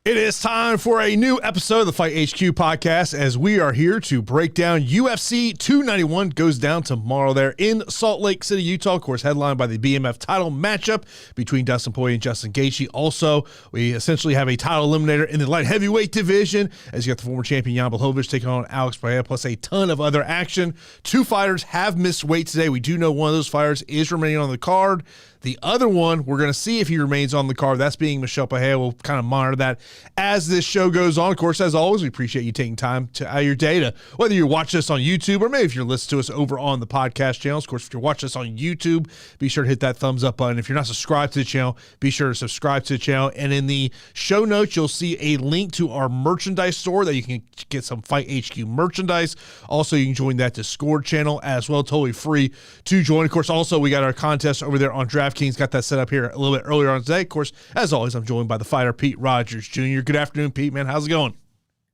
It is time for a new episode of the Fight HQ podcast as we are here to break down UFC 291. Goes down tomorrow there in Salt Lake City, Utah. Of course, headlined by the BMF title matchup between Dustin Floyd and Justin Gaethje. Also, we essentially have a title eliminator in the light heavyweight division as you got the former champion Jan Blachowicz taking on Alex Pereira, plus a ton of other action. Two fighters have missed weight today. We do know one of those fighters is remaining on the card. The other one, we're going to see if he remains on the card. That's being Michel. We'll kind of monitor that as this show goes on. Of course, as always, we appreciate you taking time out of your day to, whether you're watching us on YouTube or maybe if you're listening to us over on the podcast channels. Of course, if you're watching us on YouTube, be sure to hit that thumbs up button. If you're not subscribed to the channel, be sure to subscribe to the channel. And in the show notes, you'll see a link to our merchandise store that you can get some Fight HQ merchandise. Also, you can join that Discord channel as well, totally free to join. Of course, also, we got our contest over there on DraftKings. Got that set up here a little bit earlier on today. Of course, as always, I'm joined by the fighter, Pete Rogers Jr. Good afternoon, Pete, man. How's it going?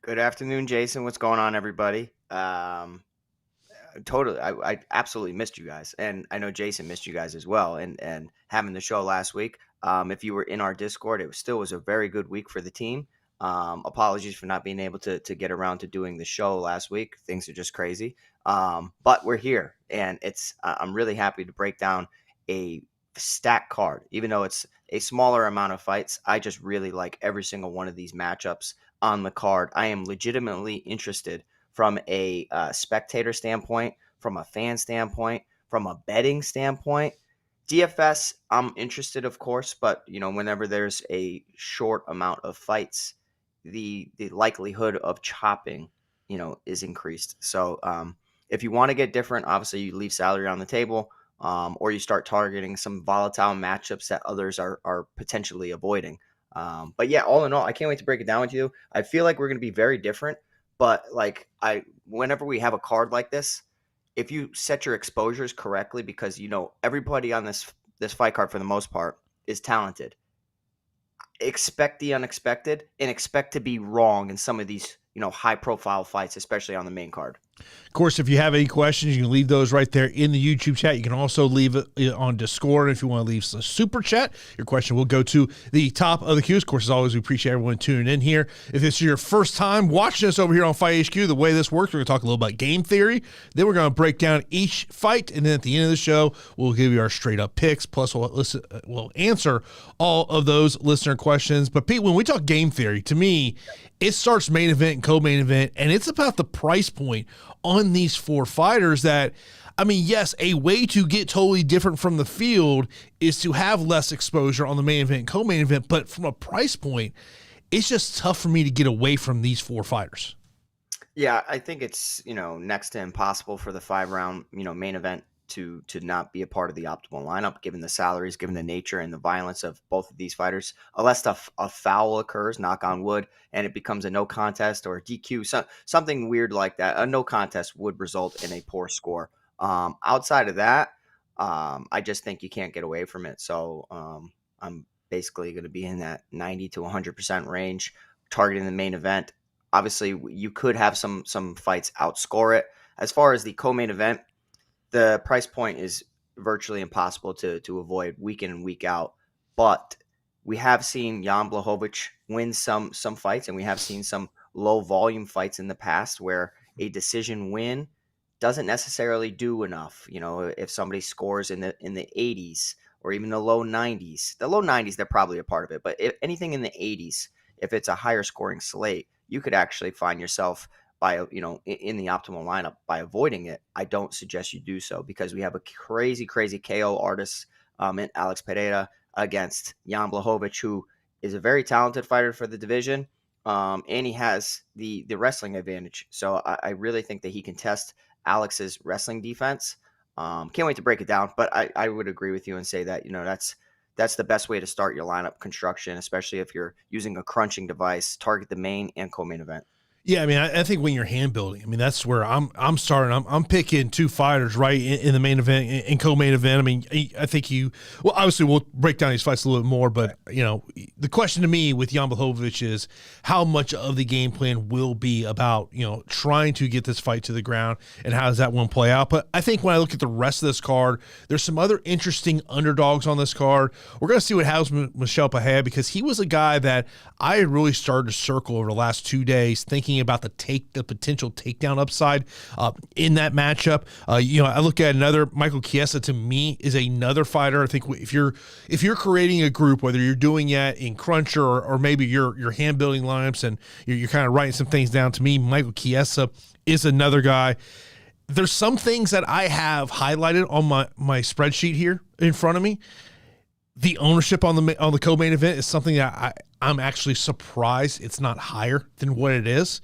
Good afternoon, Jason. What's going on, everybody? Totally. I absolutely missed you guys. And I know Jason missed you guys as well. And having the show last week, if you were in our Discord, it was a very good week for the team. Apologies for not being able to get around to doing the show last week. Things are just crazy. But we're here, and I'm really happy to break down a stack card. Even though it's a smaller amount of fights, I just really like every single one of these matchups on the card. I am legitimately interested from a spectator standpoint, from a fan standpoint, from a betting standpoint. DFS, I'm interested, of course, but whenever there's a short amount of fights, the likelihood of chopping, is increased. So if you want to get different, obviously you leave salary on the table. Or you start targeting some volatile matchups that others are potentially avoiding. But yeah, all in all, I can't wait to break it down with you. I feel like we're going to be very different, but whenever we have a card like this, if you set your exposures correctly, because everybody on this fight card for the most part is talented, expect the unexpected and expect to be wrong in some of these high profile fights, especially on the main card. Of course, if you have any questions, you can leave those right there in the YouTube chat. You can also leave it on Discord. If you want to leave a super chat, your question will go to the top of the queue. Of course, as always, we appreciate everyone tuning in here. If it's your first time watching us over here on Fight HQ, the way this works, we're going to talk a little about game theory. Then we're going to break down each fight. And then at the end of the show, we'll give you our straight up picks. Plus, we'll answer all of those listener questions. But Pete, when we talk game theory, to me, it starts main event and co-main event, and it's about the price point on these four fighters that, yes, a way to get totally different from the field is to have less exposure on the main event and co-main event, but from a price point, it's just tough for me to get away from these four fighters. Yeah, I think it's, next to impossible for the 5-round, main event to not be a part of the optimal lineup, given the salaries, given the nature and the violence of both of these fighters. Unless a foul occurs, knock on wood, and it becomes a no contest or a DQ, something weird like that, a no contest would result in a poor score. Outside of that, I just think you can't get away from it. So I'm basically going to be in that 90 to 100% range, targeting the main event. Obviously, you could have some fights outscore it. As far as the co-main event, the price point is virtually impossible to avoid week in and week out. But we have seen Jan Blachowicz win some fights, and we have seen some low volume fights in the past where a decision win doesn't necessarily do enough. If somebody scores in the 80s or even the low 90s, they're probably a part of it. But if anything in the 80s, if it's a higher scoring slate, you could actually find yourself in the optimal lineup by avoiding it. I don't suggest you do so because we have a crazy KO artist in Alex Pereira against Jan Blachowicz, who is a very talented fighter for the division, and he has the wrestling advantage. So I really think that he can test Alex's wrestling defense. Can't wait to break it down, but I would agree with you and say that that's the best way to start your lineup construction, especially if you're using a crunching device. Target the main and co-main event. Yeah, I mean, I think when you're hand building, I mean, that's where I'm starting. I'm picking two fighters right in the main event and co-main event. I mean, I think well, obviously we'll break down these fights a little bit more, but the question to me with Jan Blachowicz is how much of the game plan will be about trying to get this fight to the ground, and how does that one play out? But I think when I look at the rest of this card, there's some other interesting underdogs on this card. We're gonna see what happens with Michel Pereira, because he was a guy that I had really started to circle over the last 2 days, thinking about the potential takedown upside in that matchup. I look at another Michael Chiesa. To me, is another fighter. I think if you're creating a group, whether you're doing it in Cruncher or maybe you're hand building lineups and you're kind of writing some things down, to me, Michael Chiesa is another guy. There's some things that I have highlighted on my spreadsheet here in front of me. The ownership on the co-main event is something that I'm actually surprised it's not higher than what it is.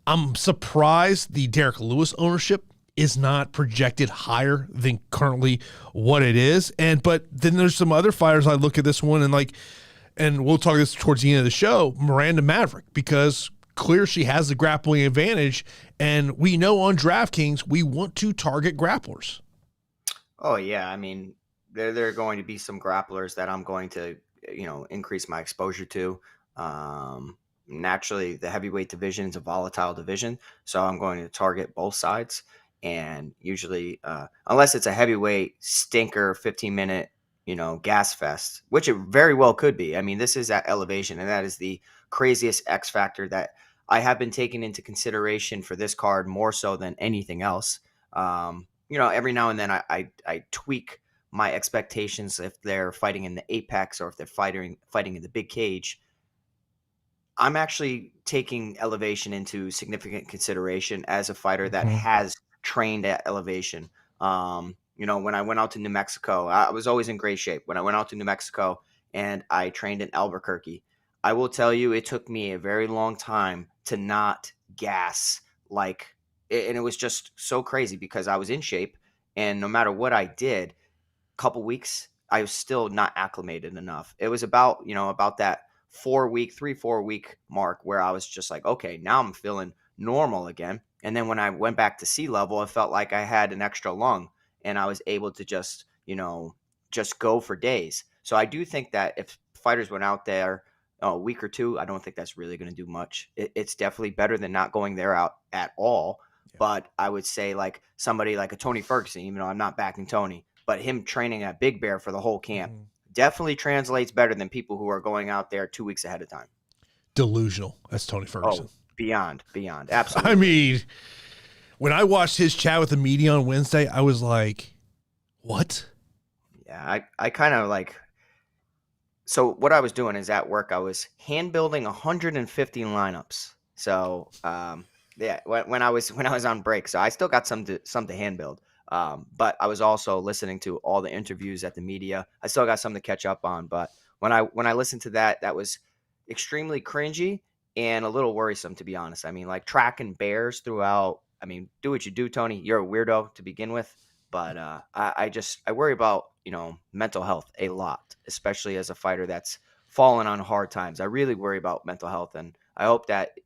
I'm surprised the Derrick Lewis ownership is not projected higher than currently what it is. But then there's some other fighters I look at this one and we'll talk this towards the end of the show, Miranda Maverick, because clear she has the grappling advantage, and we know on DraftKings we want to target grapplers. Oh yeah, I mean, there are going to be some grapplers that I'm going to increase my exposure to. Naturally, the heavyweight division is a volatile division, so I'm going to target both sides. And usually, unless it's a heavyweight stinker, 15-minute, gas fest, which it very well could be. I mean, this is at elevation, and that is the craziest X factor that I have been taking into consideration for this card more so than anything else. Every now and then I tweak my expectations if they're fighting in the apex or if they're fighting in the big cage. I'm actually taking elevation into significant consideration as a fighter that has trained at elevation. When I went out to New Mexico, I was always in great shape. When I went out to New Mexico and I trained in Albuquerque, I will tell you, it took me a very long time to not gas and it was just so crazy because I was in shape, and no matter what I did, couple weeks, I was still not acclimated enough. It was about that 4 week mark where I was just like, okay, now I'm feeling normal again. And then when I went back to sea level, I felt like I had an extra lung and I was able to just go for days. So I do think that if fighters went out there a week or two, I don't think that's really going to do much. It's definitely better than not going there out at all. Yeah. But I would say like somebody like a Tony Ferguson, even though I'm not backing Tony, but him training at Big Bear for the whole camp definitely translates better than people who are going out there 2 weeks ahead of time. Delusional. That's Tony Ferguson. Oh, beyond. Absolutely. I mean, when I watched his chat with the media on Wednesday, I was like, what? Yeah, I kind of so what I was doing is at work, I was hand building 150 lineups. So, when I was on break, so I still got some to hand build. But I was also listening to all the interviews at the media. I still got some to catch up on. But when I listened to that was extremely cringy and a little worrisome, to be honest. I mean, like tracking bears throughout. I mean, do what you do, Tony. You're a weirdo to begin with. But I worry about mental health a lot, especially as a fighter that's fallen on hard times. I really worry about mental health, and I hope that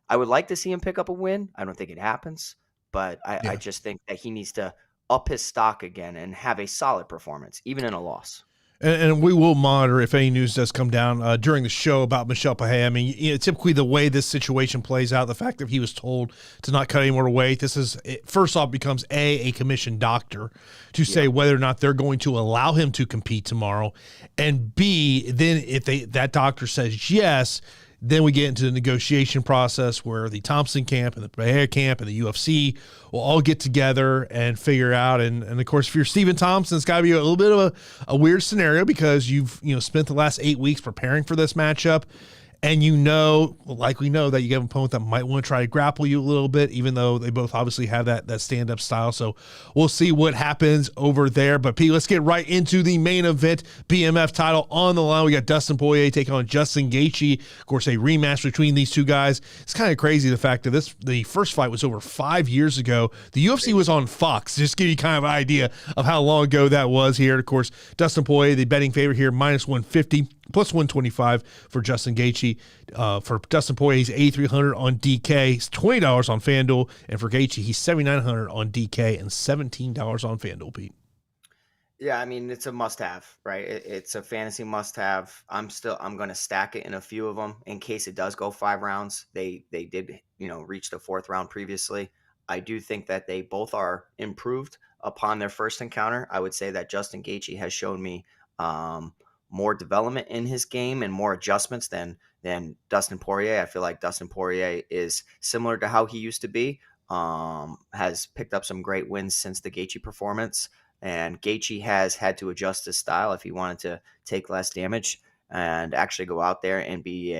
I would like to see him pick up a win. I don't think it happens. But I just think that he needs to up his stock again and have a solid performance, even in a loss. And we will monitor if any news does come down during the show about Michel Pereira. I mean, typically the way this situation plays out, the fact that he was told to not cut any more weight, first off becomes a commissioned doctor to say whether or not they're going to allow him to compete tomorrow, and B, then if that doctor says yes, then we get into the negotiation process where the Thompson camp and the Pereira camp and the UFC will all get together and figure out. And of course, if you're Stephen Thompson, it's got to be a little bit of a weird scenario because you've spent the last 8 weeks preparing for this matchup. And we know that you have an opponent that might want to try to grapple you a little bit, even though they both obviously have that stand-up style. So we'll see what happens over there. But, Pete, let's get right into the main event. BMF title on the line. We got Dustin Poirier taking on Justin Gaethje. Of course, a rematch between these two guys. It's kind of crazy, the fact that the first fight was over 5 years ago. The UFC was on Fox. Just to give you kind of an idea of how long ago that was here. Of course, Dustin Poirier, the betting favorite here, -150. Plus 125 for Justin Gaethje. Gaethje. For Dustin Poirier, he's 8,300 on DK. He's $20 on FanDuel. And for Gaethje, he's 7,900 on DK and $17 on FanDuel, Pete. Yeah, I mean, it's a must-have, right? It's a fantasy must-have. I'm going to stack it in a few of them in case it does go 5 rounds. They did, reach the 4th round previously. I do think that they both are improved upon their first encounter. I would say that Justin Gaethje has shown me more development in his game and more adjustments than Dustin Poirier. I feel like Dustin Poirier is similar to how he used to be. Has picked up some great wins since the Gaethje performance. And Gaethje has had to adjust his style if he wanted to take less damage and actually go out there and be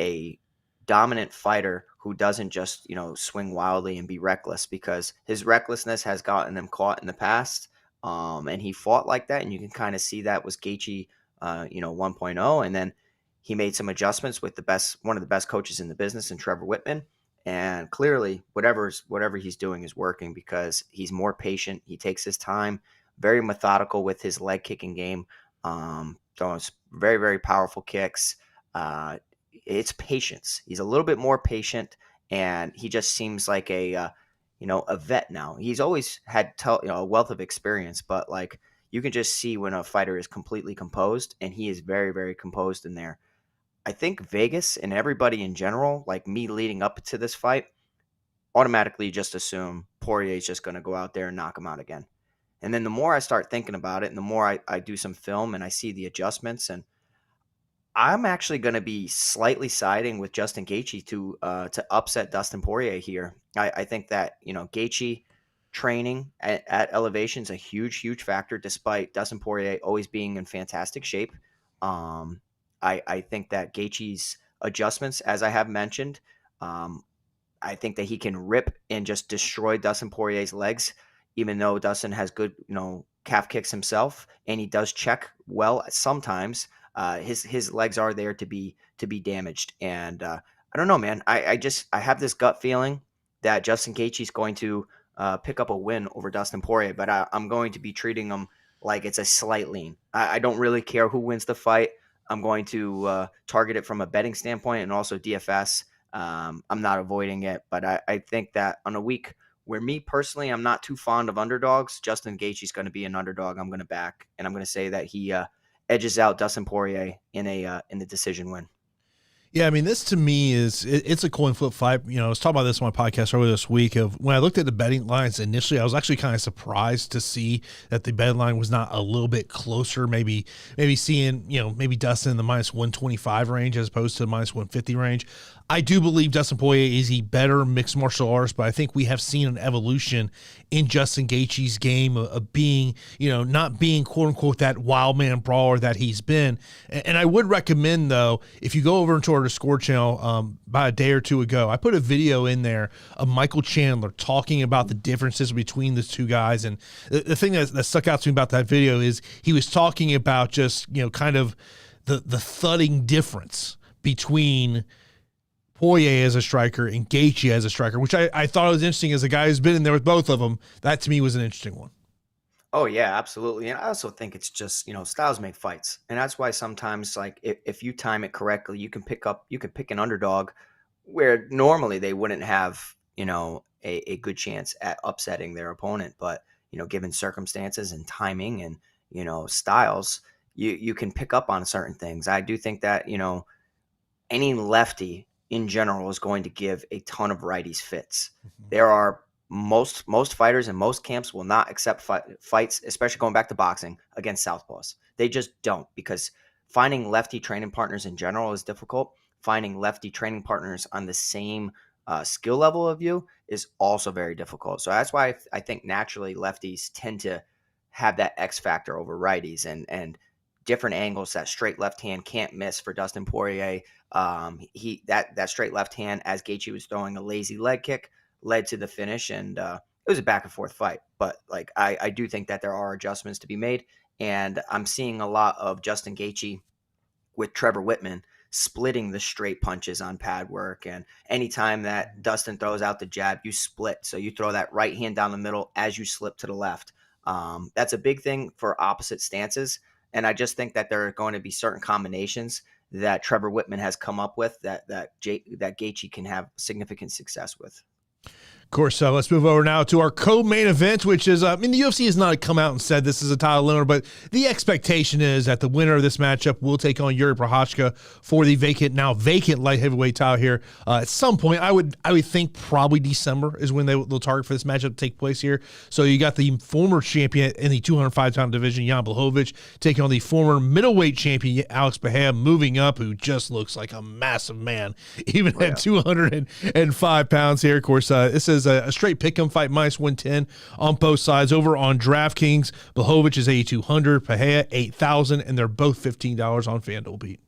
a dominant fighter who doesn't just, swing wildly and be reckless, because his recklessness has gotten him caught in the past. And he fought like that. And you can kind of see that was Gaethje, 1.0. And then he made some adjustments with one of the best coaches in the business in Trevor Whitman. And clearly, whatever he's doing is working because he's more patient. He takes his time, very methodical with his leg kicking game, throwing very, very powerful kicks. It's patience. He's a little bit more patient, and he just seems like a vet now. He's always had a wealth of experience, but like you can just see when a fighter is completely composed, and he is very, very composed in there. I think Vegas and everybody in general, like me leading up to this fight, automatically just assume Poirier is just going to go out there and knock him out again. And then the more I start thinking about it and the more I do some film and I see the adjustments, and I'm actually going to be slightly siding with Justin Gaethje to upset Dustin Poirier here. I think that, Gaethje training at elevation is a huge, huge factor, despite Dustin Poirier always being in fantastic shape. I think that Gaethje's adjustments, as I have mentioned, I think that he can rip and just destroy Dustin Poirier's legs, even though Dustin has good, calf kicks himself, and he does check well sometimes. His legs are there to be damaged, and I don't know, man. I have this gut feeling that Justin Gaethje is going to pick up a win over Dustin Poirier, but I'm going to be treating him like it's a slight lean. I don't really care who wins the fight. I'm going to target it from a betting standpoint and also DFS. I'm not avoiding it, but I think that on a week where me personally, I'm not too fond of underdogs, Justin Gaethje is going to be an underdog I'm going to back, and I'm going to say that he edges out Dustin Poirier in the decision win. Yeah, I mean, this to me it's a coin flip fight. I was talking about this on my podcast earlier this week. Of when I looked at the betting lines initially, I was actually kind of surprised to see that the betting line was not a little bit closer. Maybe seeing maybe Dustin in the minus 125 range as opposed to the minus 150 range. I do believe Dustin Poirier is a better mixed martial artist, but I think we have seen an evolution in Justin Gaethje's game of being, not being quote unquote that wild man brawler that he's been. And I would recommend, though, if you go over into our Discord channel about a day or two ago, I put a video in there of Michael Chandler talking about the differences between the two guys. And the thing that stuck out to me about that video is he was talking about just, kind of the thudding difference between Poirier as a striker and Gaethje as a striker, which I thought was interesting as a guy who's been in there with both of them. That to me was an interesting one. Oh yeah, absolutely. And I also think it's just, styles make fights. And that's why sometimes, like, if you time it correctly, you can pick an underdog where normally they wouldn't have, a good chance at upsetting their opponent. But, given circumstances and timing and, styles, you can pick up on certain things. I do think that, any lefty in general is going to give a ton of righties fits. Mm-hmm. There are most fighters in most camps will not accept fights, especially going back to boxing, against southpaws. They just don't, because finding lefty training partners in general is difficult. Finding lefty training partners on the same skill level of you is also very difficult. So that's why I think naturally lefties tend to have that X factor over righties, and different angles that straight left hand can't miss for Dustin Poirier. That straight left hand, as Gaethje was throwing a lazy leg kick, led to the finish, and it was a back and forth fight. But like I do think that there are adjustments to be made, and I'm seeing a lot of Justin Gaethje with Trevor Whitman splitting the straight punches on pad work, and anytime that Dustin throws out the jab, you split. So you throw that right hand down the middle as you slip to the left. That's a big thing for opposite stances. And I just think that there are going to be certain combinations that Trevor Whitman has come up with that Gaethje can have significant success with. Of course, let's move over now to our co-main event, which is, the UFC has not come out and said this is a title winner, but the expectation is that the winner of this matchup will take on Yuri Prochazka for the now vacant light heavyweight title here. At some point, I would think probably December is when they'll target for this matchup to take place here. So you got the former champion in the 205-pound division, Jan Blachowicz, taking on the former middleweight champion, Alex Pereira, moving up, who just looks like a massive man, even at 205 pounds here. Of course, this is a straight pick'em fight, -110 on both sides. Over on DraftKings, Blachowicz is 8,200, Pereira 8,000, and they're both $15 on FanDuel, Pete.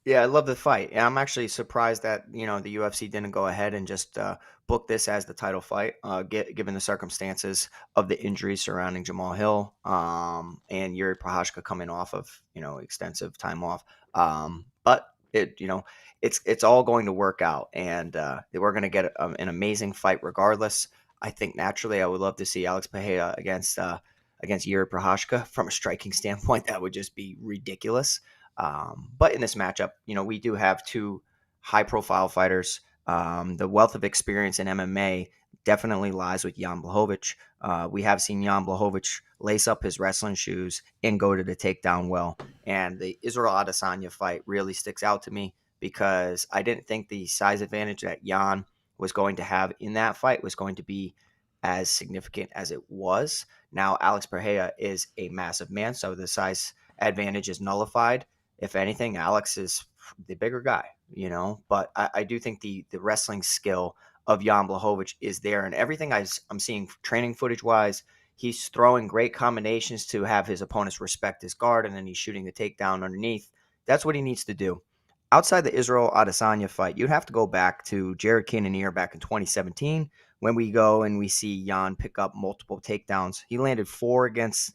Yeah, I love the fight. And I'm actually surprised that, the UFC didn't go ahead and just book this as the title fight, given the circumstances of the injuries surrounding Jamal Hill and Yuri Prochazka coming off of, extensive time off. But it's all going to work out, and we're going to get an amazing fight regardless. I think naturally I would love to see Alex Pereira against Yuri Prochazka. From a striking standpoint, that would just be ridiculous. But in this matchup, we do have two high-profile fighters. The wealth of experience in MMA definitely lies with Jan Blachowicz. We have seen Jan Blachowicz lace up his wrestling shoes and go to the takedown well. And the Israel Adesanya fight really sticks out to me because I didn't think the size advantage that Jan was going to have in that fight was going to be as significant as it was. Now, Alex Pereira is a massive man, so the size advantage is nullified. If anything, Alex is the bigger guy, but I do think the wrestling skill of Jan Blachowicz is there, and everything I'm seeing training footage wise, he's throwing great combinations to have his opponents respect his guard, and then he's shooting the takedown underneath. That's what he needs to do. Outside the Israel Adesanya fight, you'd have to go back to Jared Cannonier back in 2017 when we go and we see Jan pick up multiple takedowns. He landed 4 against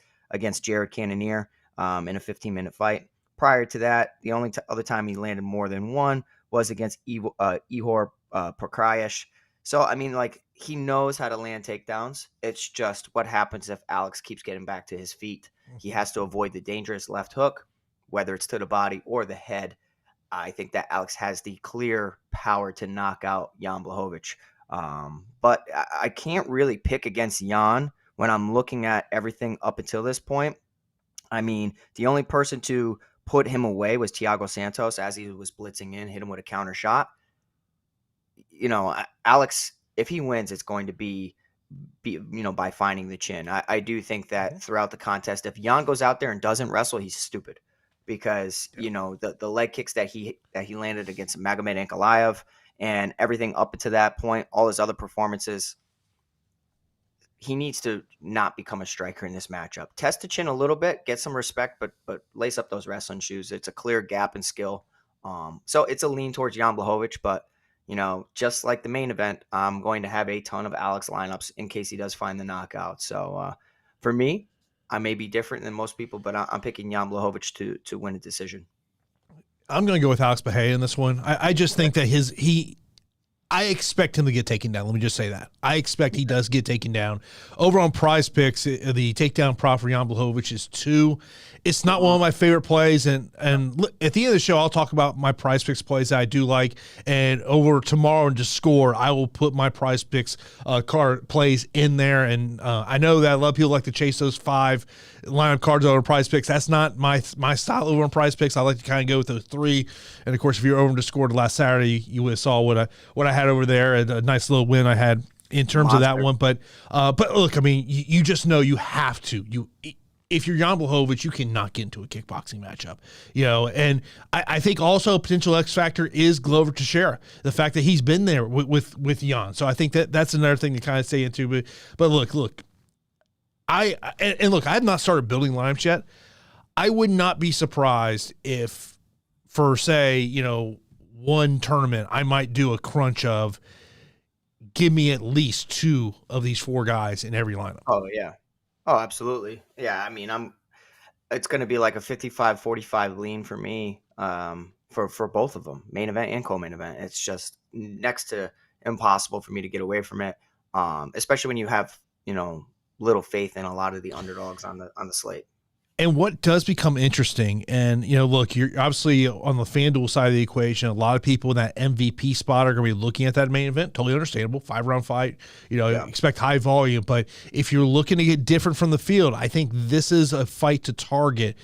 Jared Cannonier in a 15-minute fight. Prior to that, the only other time he landed more than 1 was against Ihor Prokrayesh. So, he knows how to land takedowns. It's just what happens if Alex keeps getting back to his feet. He has to avoid the dangerous left hook, whether it's to the body or the head. I think that Alex has the clear power to knock out Jan Blachowicz. But I can't really pick against Jan when I'm looking at everything up until this point. The only person to put him away was Thiago Santos as he was blitzing in, hit him with a counter shot. Alex, if he wins, it's going to be by finding the chin. I do think that throughout the contest, if Jan goes out there and doesn't wrestle, he's stupid. Because the leg kicks that he landed against Magomed Ankalaev and everything up to that point, all his other performances, he needs to not become a striker in this matchup. Test the chin a little bit, get some respect, but lace up those wrestling shoes. It's a clear gap in skill. So it's a lean towards Jan Blachowicz, but just like the main event, I'm going to have a ton of Alex lineups in case he does find the knockout. So for me, I may be different than most people, but I'm picking Jan Blachowicz to win a decision. I'm going to go with Alex Pereira in this one. I just think that I expect him to get taken down. Let me just say that. I expect he does get taken down. Over on Prize Picks, the takedown prop for Jan Blachowicz is 2. It's not one of my favorite plays, and at the end of the show, I'll talk about my Prize Picks plays that I do like, and over tomorrow in Discord, I will put my Prize Picks card plays in there, and I know that a lot of people like to chase those 5 lineup cards over Prize Picks. That's not my style over on Prize Picks. I like to kind of go with those 3, and of course, if you're over in Discord last Saturday, you would have saw what I had over there, a nice little win I had in terms of that one. But look, you just know you have to. If you're Jan Blachowicz, you cannot get into a kickboxing matchup, and I think also a potential X factor is Glover Teixeira, the fact that he's been there with Jan. So I think that's another thing to kind of stay into. But look, I have not started building lineups yet. I would not be surprised if, for say, one tournament, I might do a crunch of give me at least 2 of these 4 guys in every lineup. Oh yeah. Oh, absolutely. Yeah, it's going to be like a 55-45 lean for me for both of them, main event and co-main event. It's just next to impossible for me to get away from it, especially when you have, little faith in a lot of the underdogs on the slate. And what does become interesting, and, look, you're obviously on the FanDuel side of the equation. A lot of people in that MVP spot are going to be looking at that main event. Totally understandable. 5-round fight, expect high volume. But if you're looking to get different from the field, I think this is a fight to target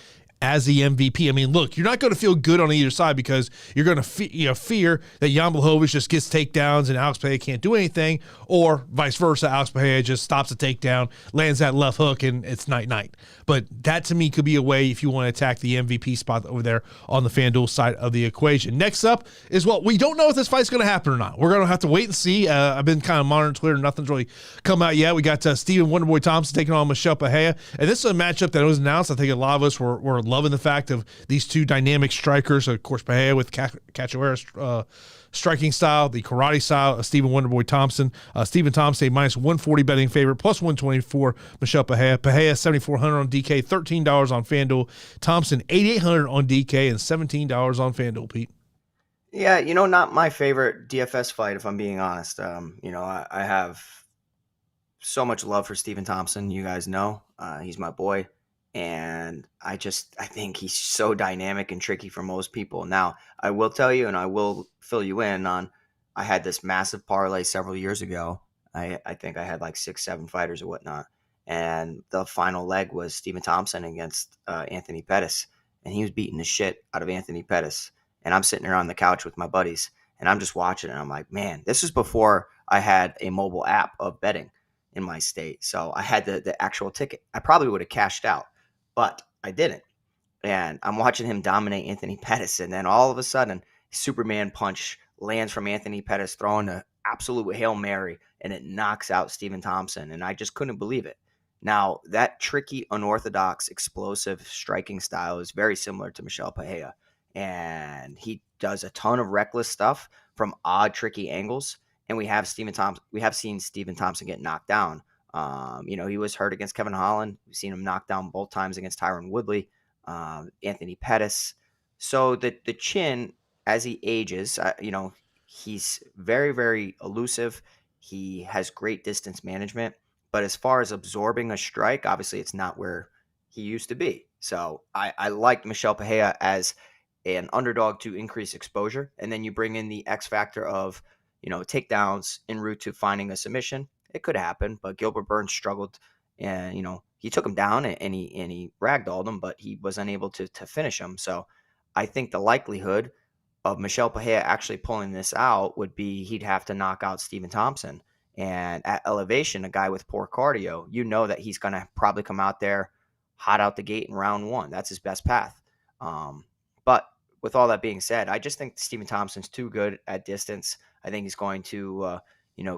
as the MVP. I mean, look, you're not going to feel good on either side because you're going to fear that Jan Blachowicz just gets takedowns and Alex Pereira can't do anything, or vice versa. Alex Pereira just stops a takedown, lands that left hook, and it's night-night. But that, to me, could be a way if you want to attack the MVP spot over there on the FanDuel side of the equation. Next up is, we don't know if this fight's going to happen or not. We're going to have to wait and see. I've been kind of monitoring Twitter. Nothing's really come out yet. We got Stephen Wonderboy Thompson taking on Michel Pereira. And this is a matchup that was announced. I think a lot of us were loving the fact of these two dynamic strikers. Of course, Pereira with Cachoeira's striking style, the karate style of Stephen Wonderboy Thompson. Stephen Thompson, a minus 140 betting favorite, plus 124 Michel Pereira. Pereira, $7,400 on DK, $13 on FanDuel. Thompson, $8,800 on DK, and $17 on FanDuel, Pete. Yeah, not my favorite DFS fight, if I'm being honest. I have so much love for Stephen Thompson. You guys know, he's my boy. And I think he's so dynamic and tricky for most people. Now, I will tell you, and I will fill you in on, I had this massive parlay several years ago. I think I had like 6-7 fighters or whatnot. And the final leg was Stephen Thompson against Anthony Pettis. And he was beating the shit out of Anthony Pettis. And I'm sitting there on the couch with my buddies. And I'm just watching. And I'm like, man, this is before I had a mobile app of betting in my state. So I had the actual ticket. I probably would have cashed out. But I didn't. And I'm watching him dominate Anthony Pettis. And then all of a sudden, Superman punch lands from Anthony Pettis, throwing an absolute Hail Mary, and it knocks out Stephen Thompson. And I just couldn't believe it. Now, that tricky, unorthodox, explosive striking style is very similar to Michel Pereira. And he does a ton of reckless stuff from odd, tricky angles. And we have seen Stephen Thompson get knocked down. He was hurt against Kevin Holland. We've seen him knocked down both times against Tyron Woodley, Anthony Pettis. So the chin, as he ages, he's very, very elusive. He has great distance management. But as far as absorbing a strike, obviously it's not where he used to be. So I liked Michel Pereira as an underdog to increase exposure. And then you bring in the X factor of, takedowns en route to finding a submission. It could happen, but Gilbert Burns struggled, and he took him down and he ragdolled him, but he was unable to finish him. So I think the likelihood of Michel Pereira actually pulling this out would be he'd have to knock out Stephen Thompson. And at elevation, a guy with poor cardio, that he's going to probably come out there hot out the gate in round one. That's his best path. But with all that being said, I just think Stephen Thompson's too good at distance. I think he's going to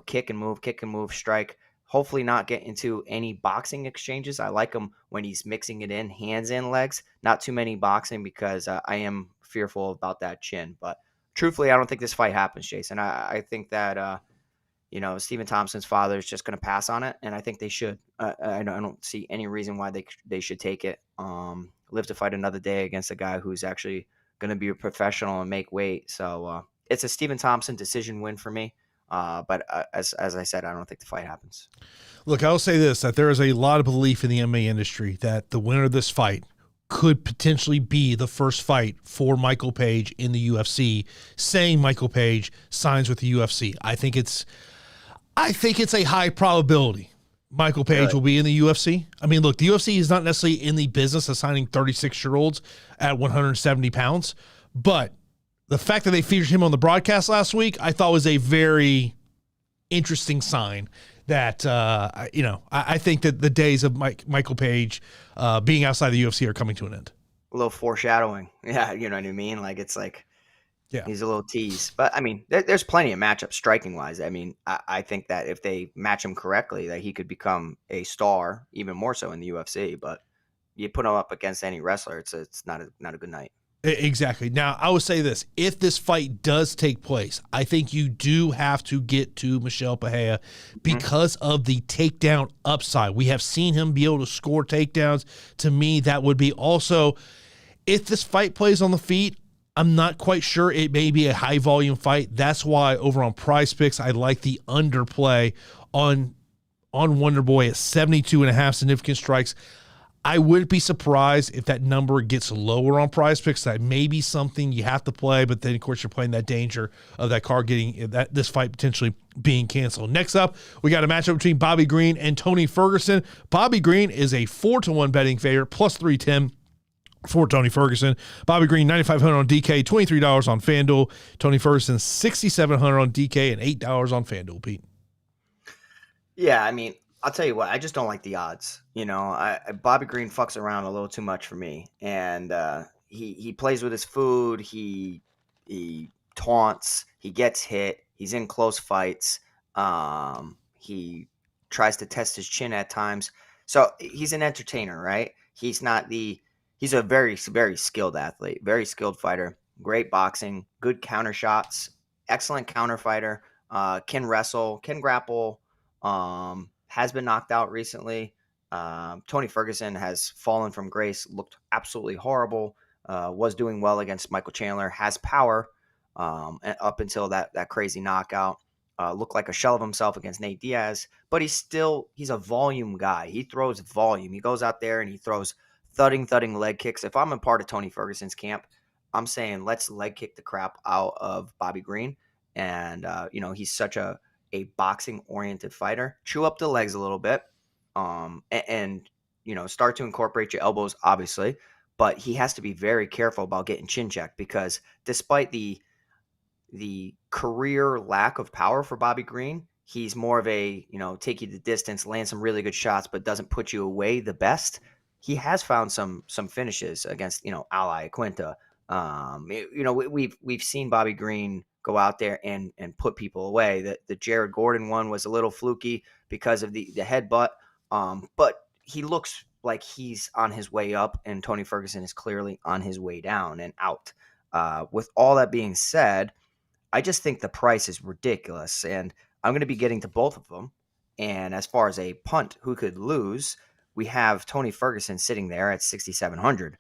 kick and move, strike, hopefully not get into any boxing exchanges. I like him when he's mixing it in, hands and legs, not too many boxing, because I am fearful about that chin. But truthfully, I don't think this fight happens, Jason. I think that, Stephen Thompson's father is just going to pass on it, and I think they should. I don't see any reason why they should take it. Live to fight another day against a guy who's actually going to be a professional and make weight. So it's a Stephen Thompson decision win for me. But as I said, I don't think the fight happens. Look, I'll say this, that there is a lot of belief in the MMA industry that the winner of this fight could potentially be the first fight for Michael Page in the UFC, saying Michael Page signs with the UFC. I think it's a high probability Michael Page will be in the UFC. I mean, look, the UFC is not necessarily in the business of signing 36-year-olds at 170 pounds, but the fact that they featured him on the broadcast last week, I thought was a very interesting sign that, I think that the days of Michael Page being outside the UFC are coming to an end. A little foreshadowing. Yeah, you know what I mean? Yeah, he's a little tease. But, I mean, there's plenty of matchups striking-wise. I mean, I think that if they match him correctly, that he could become a star, even more so in the UFC. But you put him up against any wrestler, it's not a good night. Exactly. Now, I would say this. If this fight does take place, I think you do have to get to Michel Pereira because of the takedown upside. We have seen him be able to score takedowns. To me, that would be also, if this fight plays on the feet, I'm not quite sure. It may be a high-volume fight. That's why over on Prize Picks, I like the underplay on Wonderboy at 72.5 significant strikes. I would be surprised if that number gets lower on Prize Picks. That may be something you have to play, but then of course you're playing that danger of that card getting this fight potentially being canceled. Next up, we got a matchup between Bobby Green and Tony Ferguson. Bobby Green is a 4-1 betting favorite, plus 310 for Tony Ferguson. Bobby Green, $9,500 on DK, $23 on FanDuel. Tony Ferguson, $6,700 on DK and $8 on FanDuel, Pete. Yeah, I mean, I'll tell you what, I just don't like the odds. Bobby Green fucks around a little too much for me, and he plays with his food. He taunts. He gets hit. He's in close fights. He tries to test his chin at times. So he's an entertainer, right? He's a very, very skilled athlete, very skilled fighter, great boxing, good counter shots, excellent counter fighter, can wrestle, can grapple. Has been knocked out recently. Tony Ferguson has fallen from grace, looked absolutely horrible, was doing well against Michael Chandler, has power up until that crazy knockout. Looked like a shell of himself against Nate Diaz, but he's a volume guy. He throws volume. He goes out there and he throws thudding leg kicks. If I'm a part of Tony Ferguson's camp, I'm saying let's leg kick the crap out of Bobby Green. And, he's such a boxing-oriented fighter. Chew up the legs a little bit, and start to incorporate your elbows, obviously. But he has to be very careful about getting chin checked, because despite the career lack of power for Bobby Green, he's more of a, take you the distance, land some really good shots, but doesn't put you away the best. He has found some finishes against, Ally Quinta. We've seen Bobby Green go out there and put people away. The Jared Gordon one was a little fluky because of the headbutt. But he looks like he's on his way up, and Tony Ferguson is clearly on his way down and out. With all that being said, I just think the price is ridiculous, and I'm going to be getting to both of them. And as far as a punt, who could lose, we have Tony Ferguson sitting there at 6,700.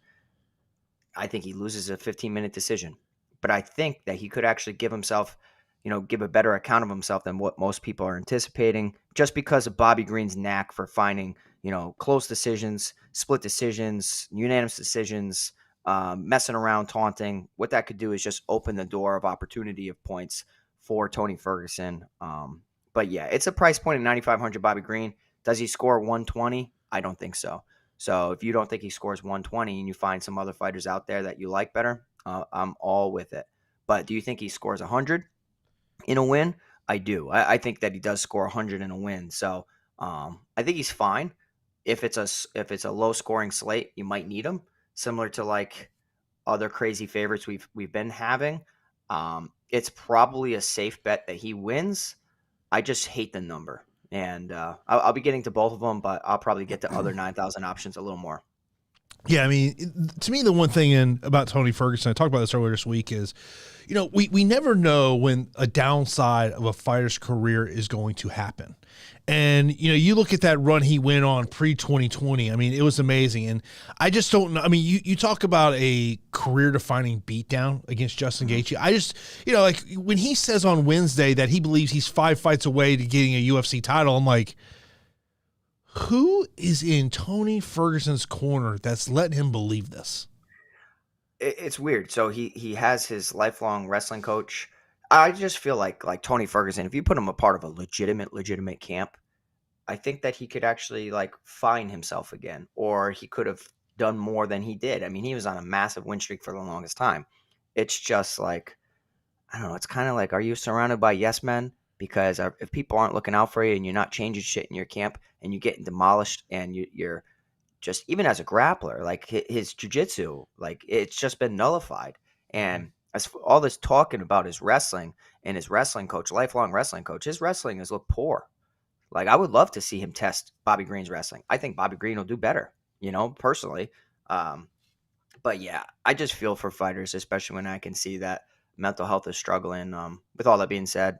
I think he loses a 15-minute decision. But I think that he could actually give himself, give a better account of himself than what most people are anticipating, just because of Bobby Green's knack for finding, close decisions, split decisions, unanimous decisions, messing around, taunting. What that could do is just open the door of opportunity of points for Tony Ferguson. But yeah, it's a price point of 9,500 Bobby Green. Does he score 120? I don't think so. So if you don't think he scores 120 and you find some other fighters out there that you like better, I'm all with it. But do you think he scores 100 in a win? I do. I think that he does score 100 in a win. So I think he's fine. If it's a low scoring slate, you might need him, similar to like other crazy favorites we've been having. It's probably a safe bet that he wins. I just hate the number, and I'll be getting to both of them, but I'll probably get to other 9,000 options a little more. Yeah, I mean, to me, the one thing about Tony Ferguson, I talked about this earlier this week, is, we never know when a downside of a fighter's career is going to happen. And, you look at that run he went on pre-2020. I mean, it was amazing. And I just don't know. I mean, you talk about a career-defining beatdown against Justin Gaethje. I just, like when he says on Wednesday that he believes he's 5 fights away to getting a UFC title, I'm like, who is in Tony Ferguson's corner that's letting him believe this? It's weird. So he has his lifelong wrestling coach. I just feel like Tony Ferguson, if you put him a part of a legitimate camp, I think that he could actually like find himself again, or he could have done more than he did. I mean, he was on a massive win streak for the longest time. It's just like, I don't know. It's kind of like, are you surrounded by yes men? Because if people aren't looking out for you and you're not changing shit in your camp and you're getting demolished and you're just, even as a grappler, like his jiu-jitsu, like it's just been nullified. And as for all this talking about his wrestling and his wrestling coach, lifelong wrestling coach, his wrestling has looked poor. Like I would love to see him test Bobby Green's wrestling. I think Bobby Green will do better, personally. But yeah, I just feel for fighters, especially when I can see that mental health is struggling. With all that being said,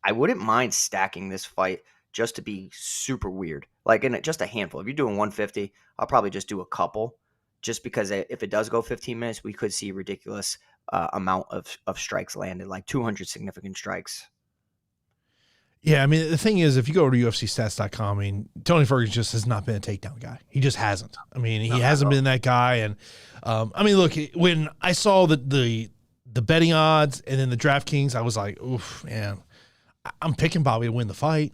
I wouldn't mind stacking this fight just to be super weird. Like in just a handful. If you're doing 150, I'll probably just do a couple. Just because if it does go 15 minutes, we could see a ridiculous amount of strikes landed, like 200 significant strikes. Yeah, I mean, the thing is, if you go to UFCstats.com, I mean, Tony Ferguson just has not been a takedown guy. He just hasn't. I mean, he hasn't been that guy. And, I mean, look, when I saw the betting odds and then the DraftKings, I was like, oof, man, I'm picking Bobby to win the fight.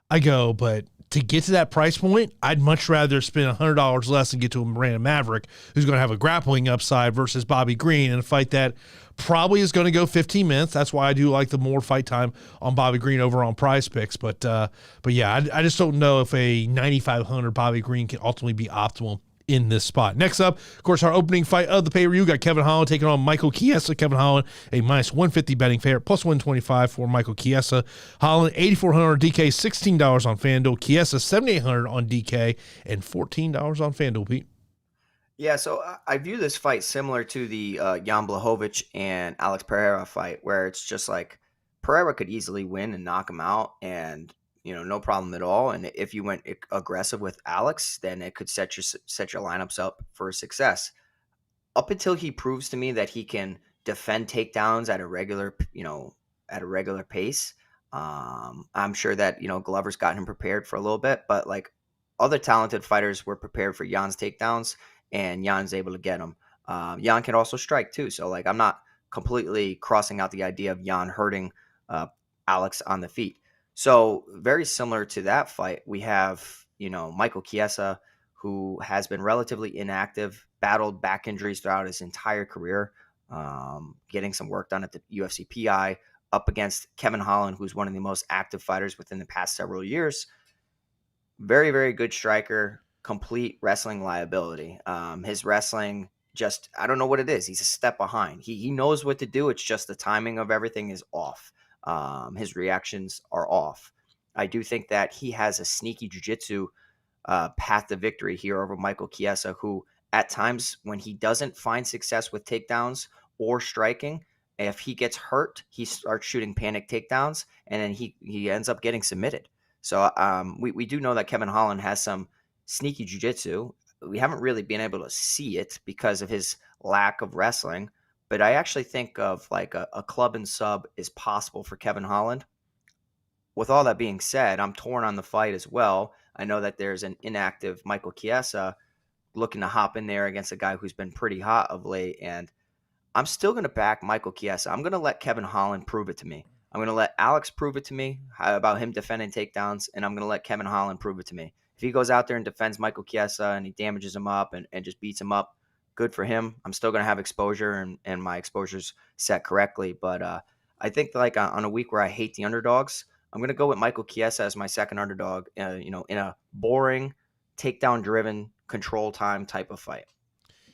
I go, but to get to that price point, I'd much rather spend $100 less and get to a Miranda Maverick who's going to have a grappling upside versus Bobby Green in a fight that probably is going to go 15 minutes. That's why I do like the more fight time on Bobby Green over on Prize Picks. But yeah, I just don't know if a 9,500 Bobby Green can ultimately be optimal in this spot. Next up, of course, our opening fight of the pay-per-view got Kevin Holland taking on Michael Chiesa. Kevin Holland, a minus 150 betting favorite, plus 125 for Michael Chiesa. Holland, 8,400 on DK, $16 on FanDuel. Chiesa, 7,800 on DK, and $14 on FanDuel, Pete. Yeah, so I view this fight similar to the Jan Blachowicz and Alex Pereira fight, where it's just like Pereira could easily win and knock him out, and no problem at all. And if you went aggressive with Alex, then it could set your lineups up for success. Up until he proves to me that he can defend takedowns at a regular pace, I'm sure that Glover's got him prepared for a little bit. But like other talented fighters were prepared for Jan's takedowns, and Jan's able to get them. Jan can also strike too, so like I'm not completely crossing out the idea of Jan hurting Alex on the feet. So very similar to that fight, we have, Michael Chiesa, who has been relatively inactive, battled back injuries throughout his entire career, getting some work done at the UFC PI, up against Kevin Holland, who's one of the most active fighters within the past several years. Very, very good striker, complete wrestling liability. His wrestling, just, I don't know what it is. He's a step behind. He knows what to do. It's just the timing of everything is off. His reactions are off. I do think that he has a sneaky jiu-jitsu path to victory here over Michael Chiesa, who at times when he doesn't find success with takedowns or striking, if he gets hurt, he starts shooting panic takedowns, and then he ends up getting submitted. So we do know that Kevin Holland has some sneaky jiu-jitsu. We haven't really been able to see it because of his lack of wrestling. But I actually think of like a club and sub is possible for Kevin Holland. With all that being said, I'm torn on the fight as well. I know that there's an inactive Michael Chiesa looking to hop in there against a guy who's been pretty hot of late. And I'm still going to back Michael Chiesa. I'm going to let Kevin Holland prove it to me. I'm going to let Alex prove it to me about him defending takedowns. And I'm going to let Kevin Holland prove it to me. If he goes out there and defends Michael Chiesa and he damages him up and just beats him up, good for him. I'm still going to have exposure and my exposure's set correctly. But I think like on a week where I hate the underdogs, I'm going to go with Michael Chiesa as my second underdog, in a boring, takedown-driven, control time type of fight.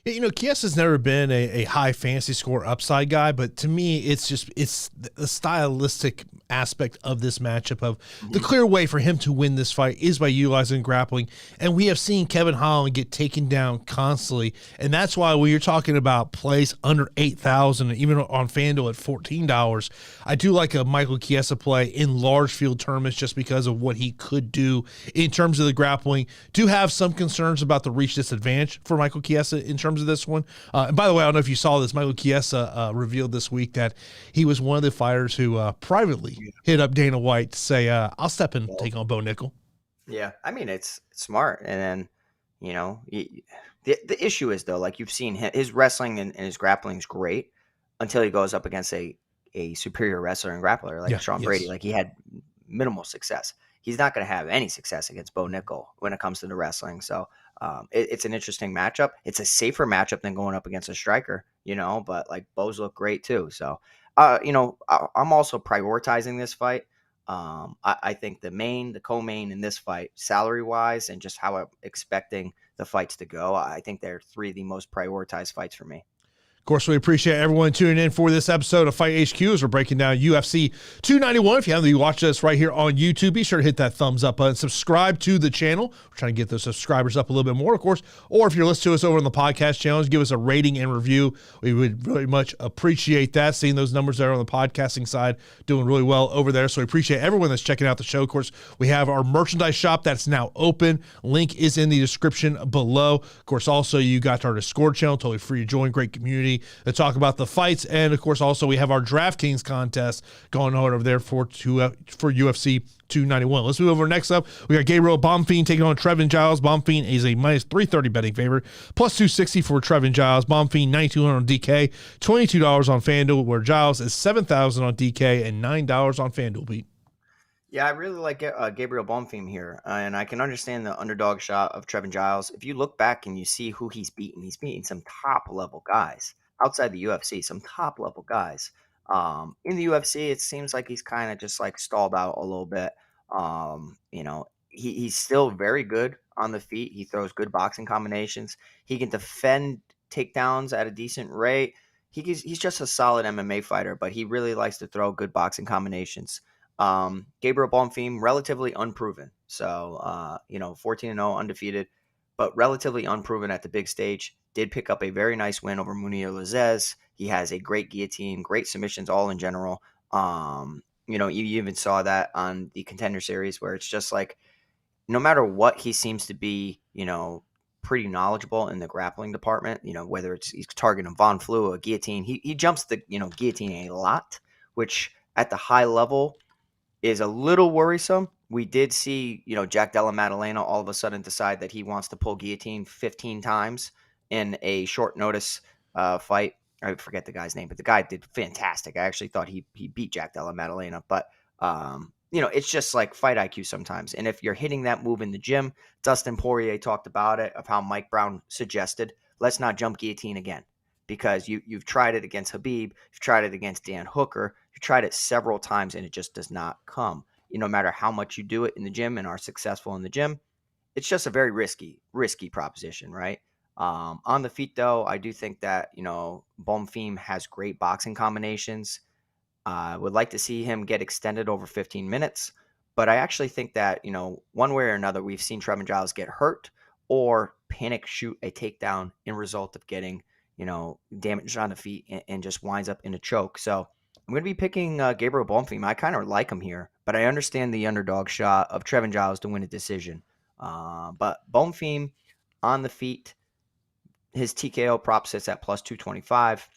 Chiesa's never been a high fantasy score upside guy, but to me, it's the stylistic aspect of this matchup of the clear way for him to win this fight is by utilizing grappling. And we have seen Kevin Holland get taken down constantly. And that's why when you're talking about plays under 8,000, even on FanDuel at $14, I do like a Michael Chiesa play in large field tournaments just because of what he could do in terms of the grappling. Do have some concerns about the reach disadvantage for Michael Chiesa in terms of this one. And by the way, I don't know if you saw this, Michael Chiesa revealed this week that he was one of the fighters who privately hit up Dana White to say, I'll step in and take on Bo Nickel. Yeah, I mean, it's smart. And then, the issue is, though, like you've seen his wrestling and his grappling is great until he goes up against a superior wrestler and grappler like Sean Brady. Like he had minimal success. He's not going to have any success against Bo Nickel when it comes to the wrestling. So it's an interesting matchup. It's a safer matchup than going up against a striker, but like Bo's look great too. So, I'm also prioritizing this fight. I think the co-main in this fight, salary-wise, and just how I'm expecting the fights to go, I think they're three of the most prioritized fights for me. Of course, we appreciate everyone tuning in for this episode of Fight HQ as we're breaking down UFC 291. If you haven't watched us right here on YouTube, be sure to hit that thumbs up button. Subscribe to the channel. We're trying to get those subscribers up a little bit more, of course. Or if you're listening to us over on the podcast channels, give us a rating and review. We would very much appreciate that. Seeing those numbers there on the podcasting side, doing really well over there. So we appreciate everyone that's checking out the show. Of course, we have our merchandise shop that's now open. Link is in the description below. Of course, also you got our Discord channel, totally free to join. Great community. opportunity to talk about the fights. And, of course, also we have our DraftKings contest going on over there for UFC 291. Let's move over next up. We got Gabriel Bonfim taking on Trevin Giles. Bonfim is a minus 330 betting favorite, plus 260 for Trevin Giles. Bonfim 9,200 on DK, $22 on FanDuel, where Giles is 7,000 on DK and $9 on FanDuel, Pete. Yeah, I really like Gabriel Bonfim here, and I can understand the underdog shot of Trevin Giles. If you look back and you see who he's beaten some top-level guys outside the UFC, some top-level guys. In the UFC, it seems like he's kind of just like stalled out a little bit. He's still very good on the feet. He throws good boxing combinations. He can defend takedowns at a decent rate. He's just a solid MMA fighter, but he really likes to throw good boxing combinations. Gabriel Bonfim, relatively unproven. So, 14-0 undefeated, but relatively unproven at the big stage. Did pick up a very nice win over Munir Lazez. He has a great guillotine, great submissions all in general. You even saw that on the Contender Series where it's just like, no matter what, he seems to be, pretty knowledgeable in the grappling department, whether he's targeting Von Flue, a guillotine. He jumps the, guillotine a lot, which at the high level is a little worrisome. We did see, Jack Della Maddalena all of a sudden decide that he wants to pull guillotine 15 times in a short notice fight. I forget the guy's name, but the guy did fantastic. I actually thought he beat Jack Della Maddalena, but it's just like fight IQ sometimes. And if you're hitting that move in the gym, Dustin Poirier talked about it, of how Mike Brown suggested, let's not jump guillotine again. Because you've tried it against Khabib, you've tried it against Dan Hooker, you've tried it several times, and it just does not come. No matter how much you do it in the gym and are successful in the gym, it's just a very risky proposition, right? On the feet, though, I do think that, Bonfim has great boxing combinations. Would like to see him get extended over 15 minutes, but I actually think that, one way or another, we've seen Trevin Giles get hurt or panic shoot a takedown in result of getting damage on the feet and just winds up in a choke. So I'm going to be picking Gabriel Bonfim. I kind of like him here, but I understand the underdog shot of Trevin Giles to win a decision. But Bonfim on the feet, his TKO prop sits at plus 225.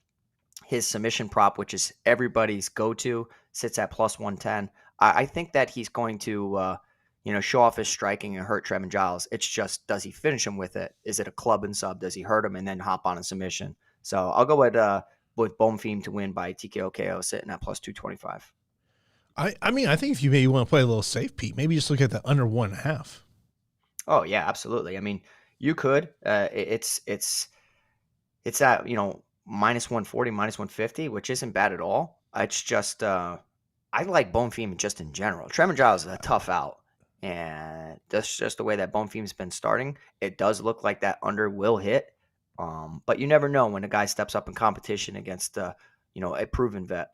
His submission prop, which is everybody's go-to, sits at plus 110. I think that he's going to show off his striking and hurt Trevin Giles. It's just, does he finish him with it? Is it a club and sub? Does he hurt him and then hop on a submission? So I'll go with Bonfim to win by TKO KO, sitting at plus 225. I mean, I think if you maybe want to play a little safe, Pete, maybe just look at the under 1.5. Oh yeah, absolutely. I mean, you could. It's at minus 140, minus 150, which isn't bad at all. It's just I like Bonfim just in general. Trevin Giles is a tough out. And that's just the way that Bonfim's been starting. It does look like that under will hit. But you never know when a guy steps up in competition against, a proven vet.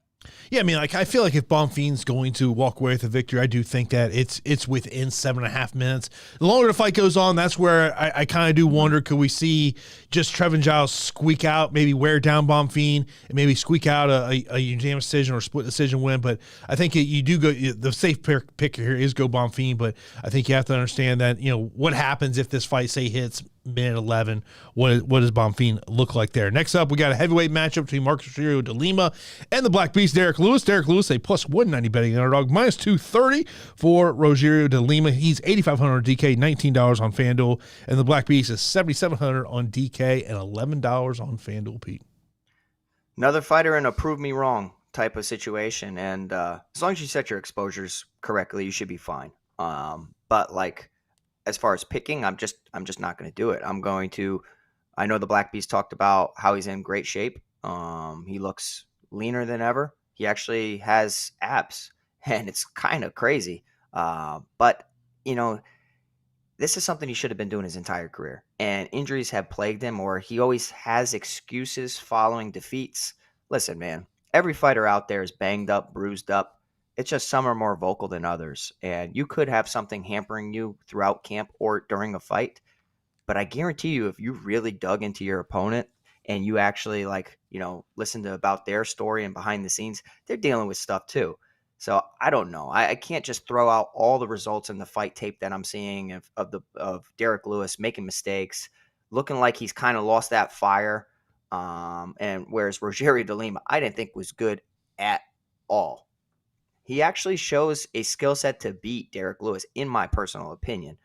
Yeah, I mean, I feel like if Bonfim's going to walk away with a victory, I do think that it's within 7.5 minutes. The longer the fight goes on, that's where I kind of do wonder, could we see just Trevin Giles squeak out, maybe wear down Bonfim, and maybe squeak out a unanimous decision or split decision win. But I think you do go, the safe pick here is go Bonfim, but I think you have to understand that, what happens if this fight, say, hits minute 11, what does Bonfim look like there? Next up, we got a heavyweight matchup between Rogerio de Lima and the Black Beast, Derrick Lewis. Derrick Lewis, a plus 190 betting underdog, minus 230 for Rogerio de Lima. He's 8,500 DK, $19 on FanDuel, and the Black Beast is 7,700 on DK and $11 on FanDuel, Pete. Another fighter in a prove me wrong type of situation, and as long as you set your exposures correctly, you should be fine. But as far as picking, I'm just not going to do it. I know the Black Beast talked about how he's in great shape. He looks leaner than ever. He actually has abs, and it's kind of crazy. But this is something he should have been doing his entire career. And injuries have plagued him, or he always has excuses following defeats. Listen, man, every fighter out there is banged up, bruised up. It's just some are more vocal than others. And you could have something hampering you throughout camp or during a fight. But I guarantee you, if you really dug into your opponent and you actually listen to about their story and behind the scenes, they're dealing with stuff too. So I don't know. I can't just throw out all the results in the fight tape that I'm seeing of Derrick Lewis making mistakes, looking like he's kind of lost that fire. And whereas Rogerio de Lima, I didn't think was good at all. He actually shows a skill set to beat Derrick Lewis, in my personal opinion.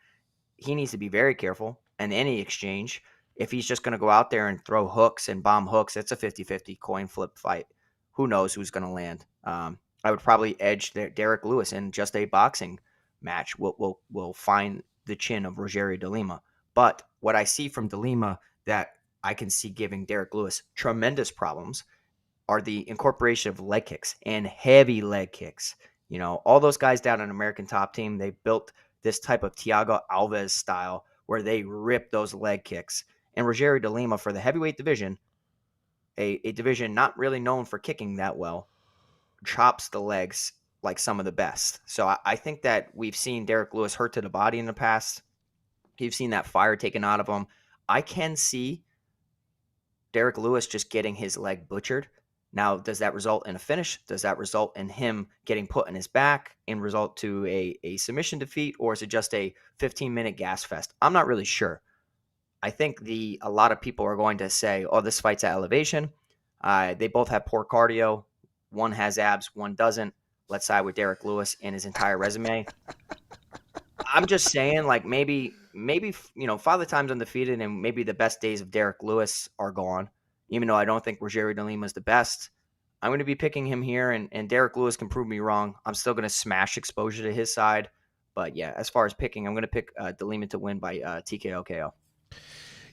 He needs to be very careful in any exchange. If he's just going to go out there and throw hooks and bomb hooks, it's a 50-50 coin flip fight. Who knows who's going to land? I would probably edge Derrick Lewis in just a boxing match. We'll find the chin of Rogerio de Lima. But what I see from de Lima that I can see giving Derrick Lewis tremendous problems are the incorporation of leg kicks and heavy leg kicks. You know, all those guys down in American Top Team, they built this type of Thiago Alves style where they rip those leg kicks. And Rogerio de Lima, for the heavyweight division, a division not really known for kicking that well, chops the legs like some of the best. So I think that we've seen Derrick Lewis hurt to the body in the past. You've seen that fire taken out of him. I can see Derrick Lewis just getting his leg butchered. Now, does that result in a finish? Does that result in him getting put in his back and result to a submission defeat? Or is it just a 15-minute gas fest? I'm not really sure. I think a lot of people are going to say, oh, this fight's at elevation. They both have poor cardio. One has abs, one doesn't. Let's side with Derrick Lewis and his entire resume. I'm just saying, like, maybe, Father Time's undefeated, and maybe the best days of Derrick Lewis are gone. Even though I don't think Rogerio de Lima is the best, I'm going to be picking him here, and Derrick Lewis can prove me wrong. I'm still going to smash exposure to his side. But, yeah, as far as picking, I'm going to pick de Lima to win by TKO KO.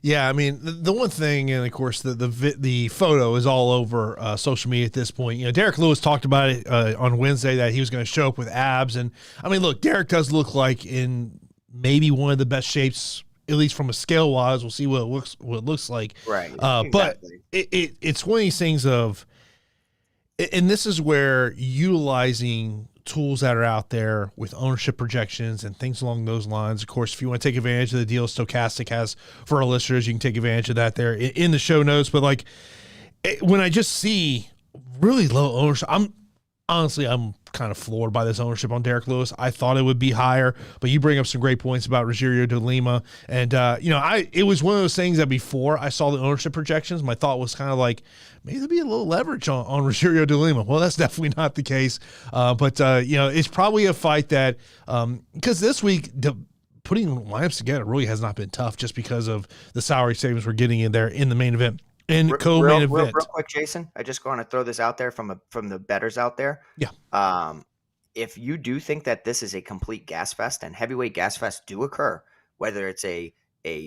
Yeah, I mean, the one thing, and of course, the photo is all over social media at this point. You know, Derrick Lewis talked about it on Wednesday that he was going to show up with abs. And, I mean, look, Derrick does look like in maybe one of the best shapes, at least from a scale wise. We'll see what it looks like. Right. Exactly. But it's one of these things of, and this is where utilizing tools that are out there with ownership projections and things along those lines. Of course, if you want to take advantage of the deal Stochastic has for our listeners, you can take advantage of that there in the show notes. But like when I just see really low ownership, I'm kind of floored by this ownership on Derrick Lewis. I thought it would be higher, but you bring up some great points about Rogerio de Lima. And, it was one of those things that before I saw the ownership projections, my thought was kind of like, maybe there'll be a little leverage on Rogerio de Lima. Well, that's definitely not the case. But it's probably a fight that, because this week, putting lineups together really has not been tough just because of the salary savings we're getting in there in the main event. And co-main event. Real quick, Jason, I just want to throw this out there from the bettors out there. Yeah. If you do think that this is a complete gas fest, and heavyweight gas fests do occur, whether it's a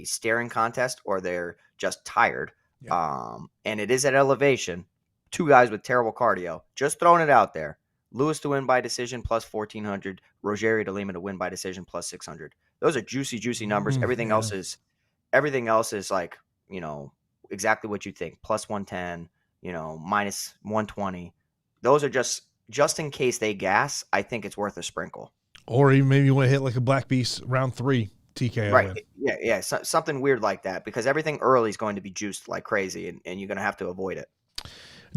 staring contest or they're just tired, and it is at elevation, two guys with terrible cardio, just throwing it out there. Lewis to win by decision plus 1,400, Rogerio de Lima to win by decision plus 600. Those are juicy numbers. Everything else is like, exactly what you think. Plus 110, minus 120. Those are just in case they gas. I think it's worth a sprinkle. Or even maybe you want to hit like a Black Beast round 3 TKO. Right. Yeah. Something weird like that, because everything early is going to be juiced like crazy, and you're going to have to avoid it.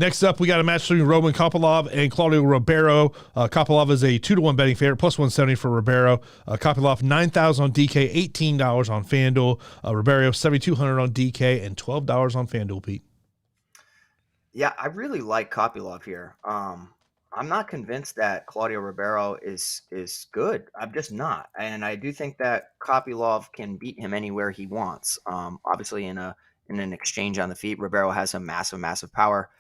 Next up, we got a match between Roman Kopylov and Claudio Ribeiro. Kopylov is a 2-1 betting favorite, plus 170 for Ribeiro. Kopylov, $9,000 on DK, $18 on FanDuel. Ribeiro, $7,200 on DK, and $12 on FanDuel, Pete. Yeah, I really like Kopylov here. I'm not convinced that Claudio Ribeiro is good. I'm just not. And I do think that Kopylov can beat him anywhere he wants. Obviously, in an exchange on the feet, Ribeiro has some massive power.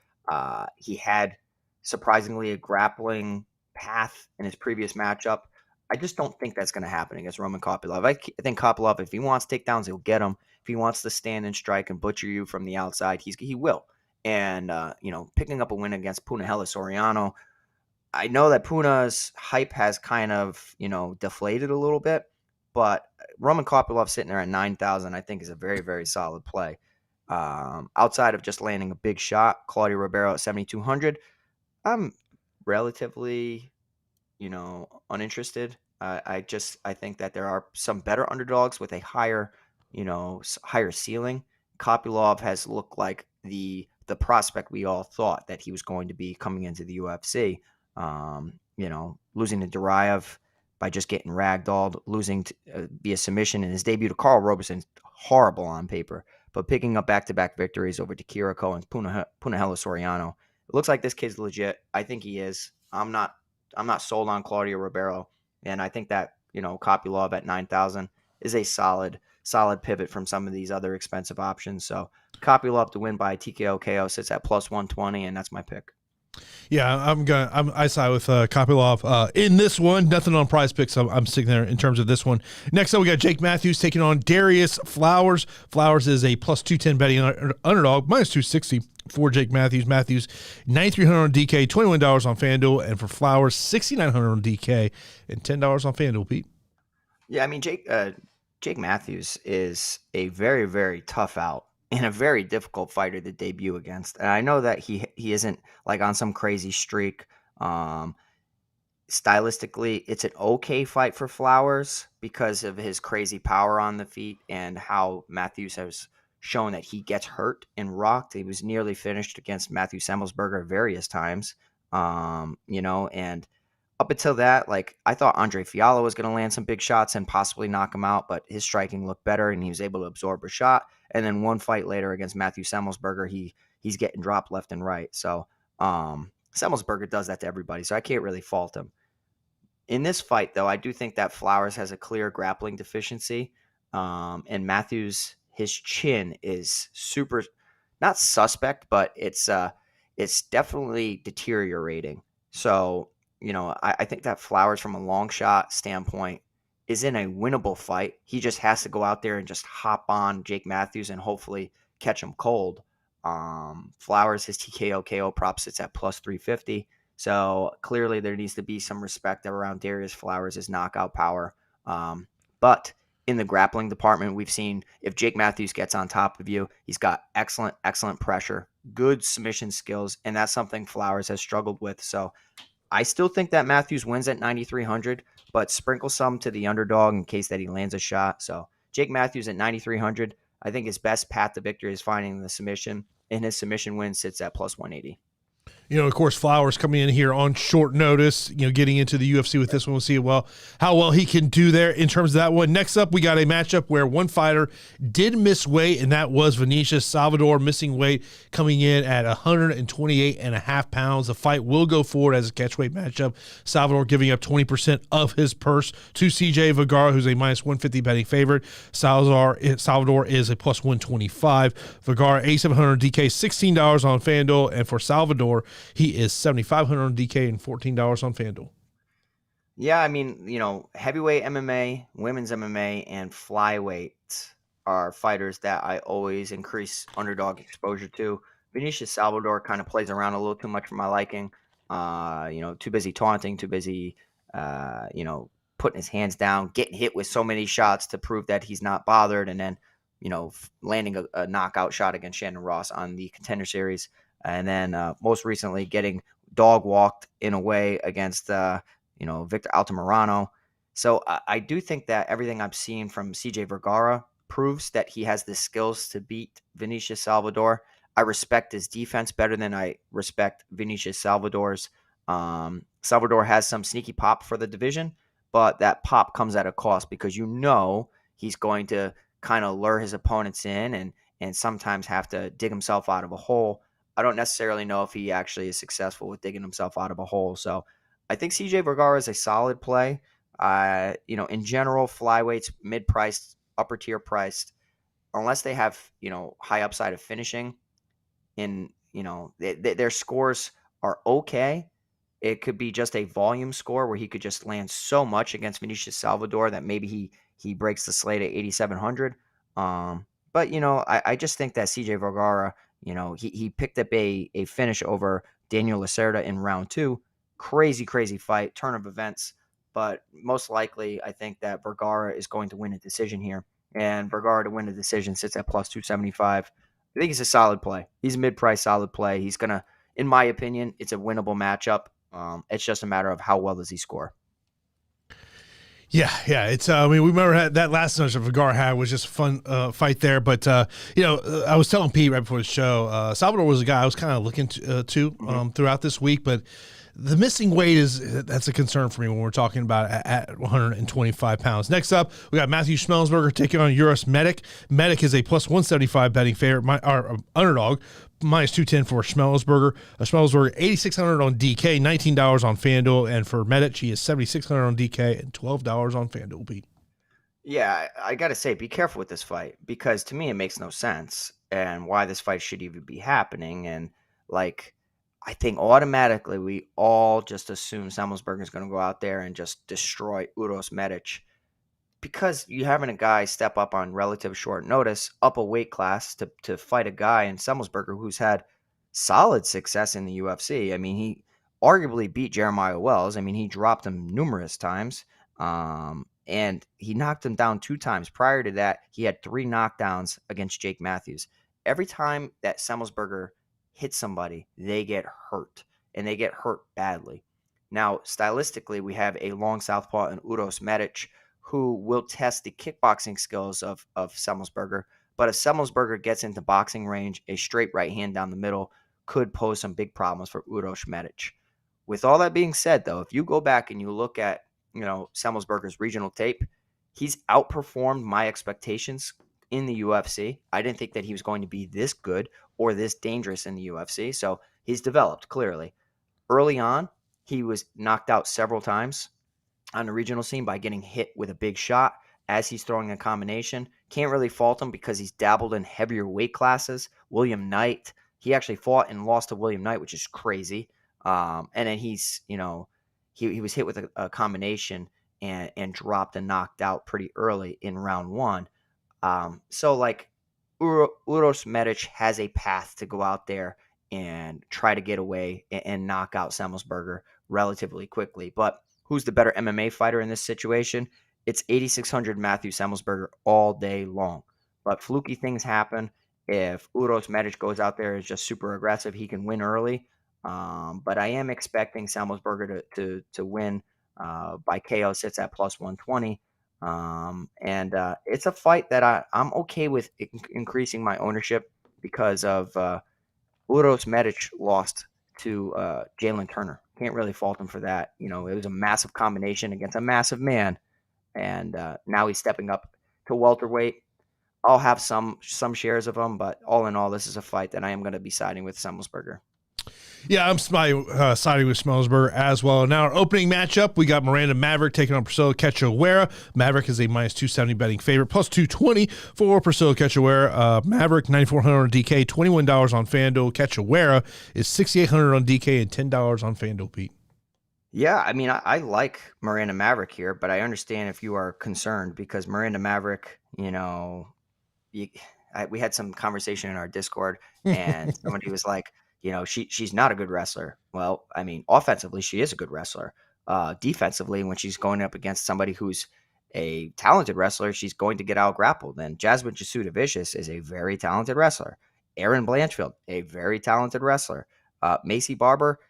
He had surprisingly a grappling path in his previous matchup. I just don't think that's going to happen against Roman Kopylov. I think Kopylov, if he wants takedowns, he'll get them. If he wants to stand and strike and butcher you from the outside, he will. And, picking up a win against Punahele Soriano, I know that Puna's hype has kind of, deflated a little bit, but Roman Kopylov sitting there at 9,000, I think is a very, very solid play. Outside of just landing a big shot, Claudio Ribeiro at 7,200, I'm relatively, uninterested. I think that there are some better underdogs with a higher ceiling. Kopylov has looked like the prospect we all thought that he was going to be coming into the UFC. Losing to Duraev by just getting ragdolled, losing via submission in his debut to Carl Roberson, horrible on paper. but picking up back-to-back victories over Takirako and Punahele Soriano. It looks like this kid's legit. I think he is. I'm not sold on Claudio Ribeiro, and I think that, Kopylov at 9,000 is a solid pivot from some of these other expensive options. So Kopylov to win by TKO KO sits at plus 120, and that's my pick. Yeah, I side with Kopylov in this one. Nothing on Prize Picks. I'm sticking there in terms of this one. Next up, we got Jake Matthews taking on Darrius Flowers. Flowers is a plus 210 betting underdog, minus 260 for Jake Matthews. Matthews, $9,300 on DK, $21 on FanDuel, and for Flowers, $6,900 on DK and $10 on FanDuel. Pete. Yeah, I mean Jake Matthews is a very, very tough out and a very difficult fighter to debut against. And I know that he isn't like on some crazy streak. Stylistically, it's an okay fight for Flowers because of his crazy power on the feet and how Matthews has shown that he gets hurt and rocked. He was nearly finished against Matthew Semelsberger various times, and up until that, I thought Andre Fiallo was going to land some big shots and possibly knock him out, but his striking looked better and he was able to absorb a shot. And then one fight later against Matthew Semelsberger, he's getting dropped left and right. So Semelsberger does that to everybody, so I can't really fault him. In this fight, though, I do think that Flowers has a clear grappling deficiency, and Matthews, his chin is super, not suspect, but it's definitely deteriorating. So, I think that Flowers, from a long shot standpoint, is in a winnable fight. He just has to go out there and just hop on Jake Matthews and hopefully catch him cold. Flowers, his TKO KO prop sits at plus 350. So clearly there needs to be some respect around Darrius Flowers' knockout power. But in the grappling department, we've seen if Jake Matthews gets on top of you, he's got excellent pressure, good submission skills, and that's something Flowers has struggled with. So I still think that Matthews wins at 9,300, but sprinkle some to the underdog in case that he lands a shot. So Jake Matthews at 9,300, I think his best path to victory is finding the submission, and his submission win sits at plus 180. Of course, Flowers coming in here on short notice, getting into the UFC with this one. We'll see how well he can do there in terms of that one. Next up, we got a matchup where one fighter did miss weight, and that was Vinicius. Salvador missing weight, coming in at 128.5 pounds. The fight will go forward as a catchweight matchup. Salvador giving up 20% of his purse to CJ Vergara, who's a minus 150 betting favorite. Salvador is a plus 125. Vergara, $8,700 DK, $16 on FanDuel, and for Salvador, he is $7,500 on DK and $14 on FanDuel. Yeah, I mean, heavyweight MMA, women's MMA, and flyweight are fighters that I always increase underdog exposure to. Vinicius Salvador kind of plays around a little too much for my liking. Too busy taunting, too busy, putting his hands down, getting hit with so many shots to prove that he's not bothered, and then, landing a knockout shot against Shannon Ross on the Contender Series. And then most recently getting dog walked in a way against, Victor Altamirano. So I do think that everything I'm seeing from CJ Vergara proves that he has the skills to beat Vinicius Salvador. I respect his defense better than I respect Vinicius Salvador's. Salvador has some sneaky pop for the division, but that pop comes at a cost because he's going to kind of lure his opponents in and sometimes have to dig himself out of a hole. I don't necessarily know if he actually is successful with digging himself out of a hole. So I think CJ Vergara is a solid play. In general, flyweights, mid-priced, upper-tier priced, unless they have, high upside of finishing, their scores are okay. It could be just a volume score where he could just land so much against Vinicius Salvador that maybe he breaks the slate at 8,700. But, I just think that CJ Vergara, he picked up a finish over Daniel Lacerda in round 2. Crazy fight, turn of events. But most likely, I think that Vergara is going to win a decision here. And Vergara to win a decision sits at plus 275. I think he's a solid play. He's a mid-price solid play. He's going to, in my opinion, it's a winnable matchup. It's just a matter of how well does he score. Yeah. It's. We remember that last match that Vergara had was just a fun fight there. But I was telling Pete right before the show, Salvador was a guy I was kind of looking to throughout this week. But the missing weight that's a concern for me when we're talking about at 125 pounds. Next up, we got Matthew Semelsberger taking on Uros Medic. Medic is a plus 175 betting favorite, our underdog, minus 210 for Semelsberger. Semelsberger, 8,600 on DK, $19 on FanDuel, and for Medic, he is 7,600 on DK and $12 on FanDuel. Pete. Yeah, I got to say, be careful with this fight, because to me it makes no sense and why this fight should even be happening. And like, I think automatically we all just assume Semelsberger is going to go out there and just destroy Uros Medic, because you're having a guy step up on relative short notice, up a weight class to fight a guy in Semelsberger who's had solid success in the UFC. I mean, he arguably beat Jeremiah Wells. I mean, he dropped him numerous times. And he knocked him down 2 times. Prior to that, he had 3 knockdowns against Jake Matthews. Every time that Semelsberger hits somebody, they get hurt, and they get hurt badly. Now, stylistically, we have a long southpaw in Uros Medic, who will test the kickboxing skills of Semelsberger. But if Semelsberger gets into boxing range, a straight right hand down the middle could pose some big problems for Uros Medic. With all that being said, though, if you go back and you look at Semelsberger's regional tape, he's outperformed my expectations in the UFC. I didn't think that he was going to be this good or this dangerous in the UFC. So he's developed clearly. Early on, he was knocked out several times on the regional scene by getting hit with a big shot as he's throwing a combination. Can't really fault him because he's dabbled in heavier weight classes. William Knight, he actually fought and lost to William Knight, which is crazy. And then he's, he was hit with a combination and dropped and knocked out pretty early in round 1. So like Uros Medic has a path to go out there and try to get away and knock out Semelsberger relatively quickly. But who's the better MMA fighter in this situation? It's 8,600 Matthew Semelsberger all day long. But fluky things happen. If Uros Medic goes out there and is just super aggressive, he can win early. But I am expecting Semelsberger to win by KO. Sits at plus 120. And it's a fight that I'm okay with increasing my ownership because of Uros Medic lost to Jalen Turner. Can't really fault him for that. It was a massive combination against a massive man. And now he's stepping up to welterweight. I'll have some shares of him, but all in all, this is a fight that I am going to be siding with Semelsberger. Yeah, I'm siding with Semelsberger as well. Now, our opening matchup, we got Miranda Maverick taking on Priscila Cachoeira. Maverick is a minus 270 betting favorite, plus 220 for Priscila Cachoeira. Maverick, 9,400 on DK, $21 on FanDuel. Cachoeira is 6,800 on DK and $10 on FanDuel, Pete. Yeah, I mean, I like Miranda Maverick here, but I understand if you are concerned because Miranda Maverick, we had some conversation in our Discord, and somebody was like, she's not a good wrestler. Well, I mean, offensively, she is a good wrestler. Defensively, when she's going up against somebody who's a talented wrestler, she's going to get out grappled. And Jasmine Jesuda Vicious is a very talented wrestler. Erin Blanchfield, a very talented wrestler. Macy Barber,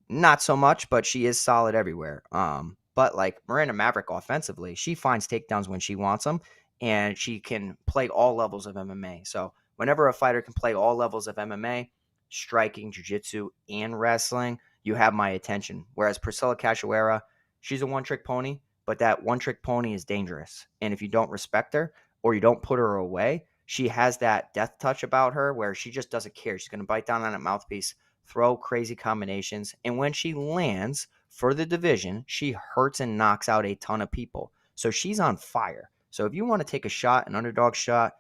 not so much, but she is solid everywhere. But like Miranda Maverick offensively, she finds takedowns when she wants them, and she can play all levels of MMA. So whenever a fighter can play all levels of MMA, striking, jiu-jitsu, and wrestling, you have my attention. Whereas Priscila Cachoeira, she's a one-trick pony, but that one-trick pony is dangerous. And if you don't respect her or you don't put her away, she has that death touch about her where she just doesn't care. She's going to bite down on that mouthpiece, throw crazy combinations, and when she lands for the division, she hurts and knocks out a ton of people. So she's on fire. So if you want to take a shot, an underdog shot,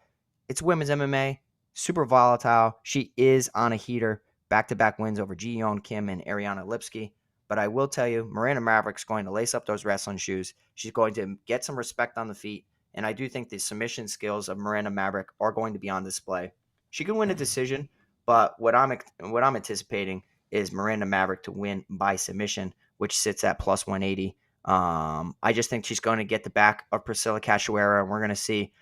it's women's MMA, super volatile. She is on a heater, back-to-back wins over Ji Yeon Kim and Ariana Lipsky. But I will tell you, Miranda Maverick's going to lace up those wrestling shoes. She's going to get some respect on the feet. And I do think the submission skills of Miranda Maverick are going to be on display. She can win a decision, but what I'm anticipating is Miranda Maverick to win by submission, which sits at plus 180. I just think she's going to get the back of Priscila Cachoeira, and we're going to see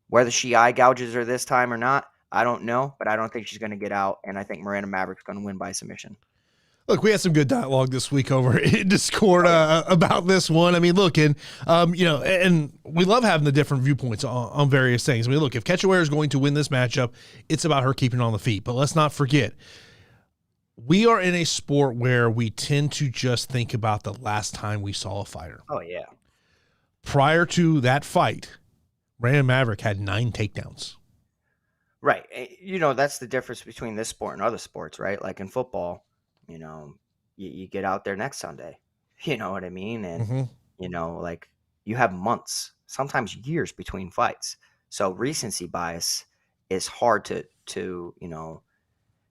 whether she eye gouges her this time or not. I don't know, but I don't think she's going to get out, and I think Miranda Maverick's going to win by submission. Look, we had some good dialogue this week over in Discord about this one. I mean, look, and and we love having the different viewpoints on various things. I mean, look, if Cachoeira is going to win this matchup, it's about her keeping on the feet. But let's not forget, we are in a sport where we tend to just think about the last time we saw a fighter. Oh, yeah. Prior to that fight, Brandon Maverick had 9 takedowns. Right. That's the difference between this sport and other sports, right? Like in football, you get out there next Sunday. You know what I mean? And, like you have months, sometimes years between fights. So recency bias is hard to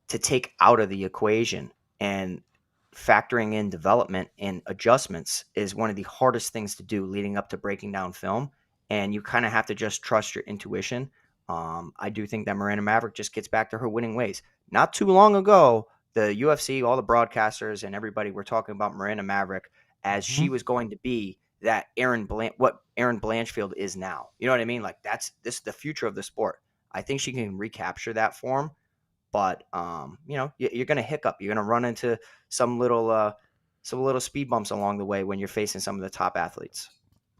take out of the equation, and factoring in development and adjustments is one of the hardest things to do leading up to breaking down film. And you kind of have to just trust your intuition. I do think that Miranda Maverick just gets back to her winning ways. Not too long ago, the UFC, all the broadcasters and everybody were talking about Miranda Maverick as she was going to be that what Aaron Blanchfield is now. You know what I mean? Like this is the future of the sport. I think she can recapture that form. But you're going to hiccup. You're going to run into some little speed bumps along the way when you're facing some of the top athletes.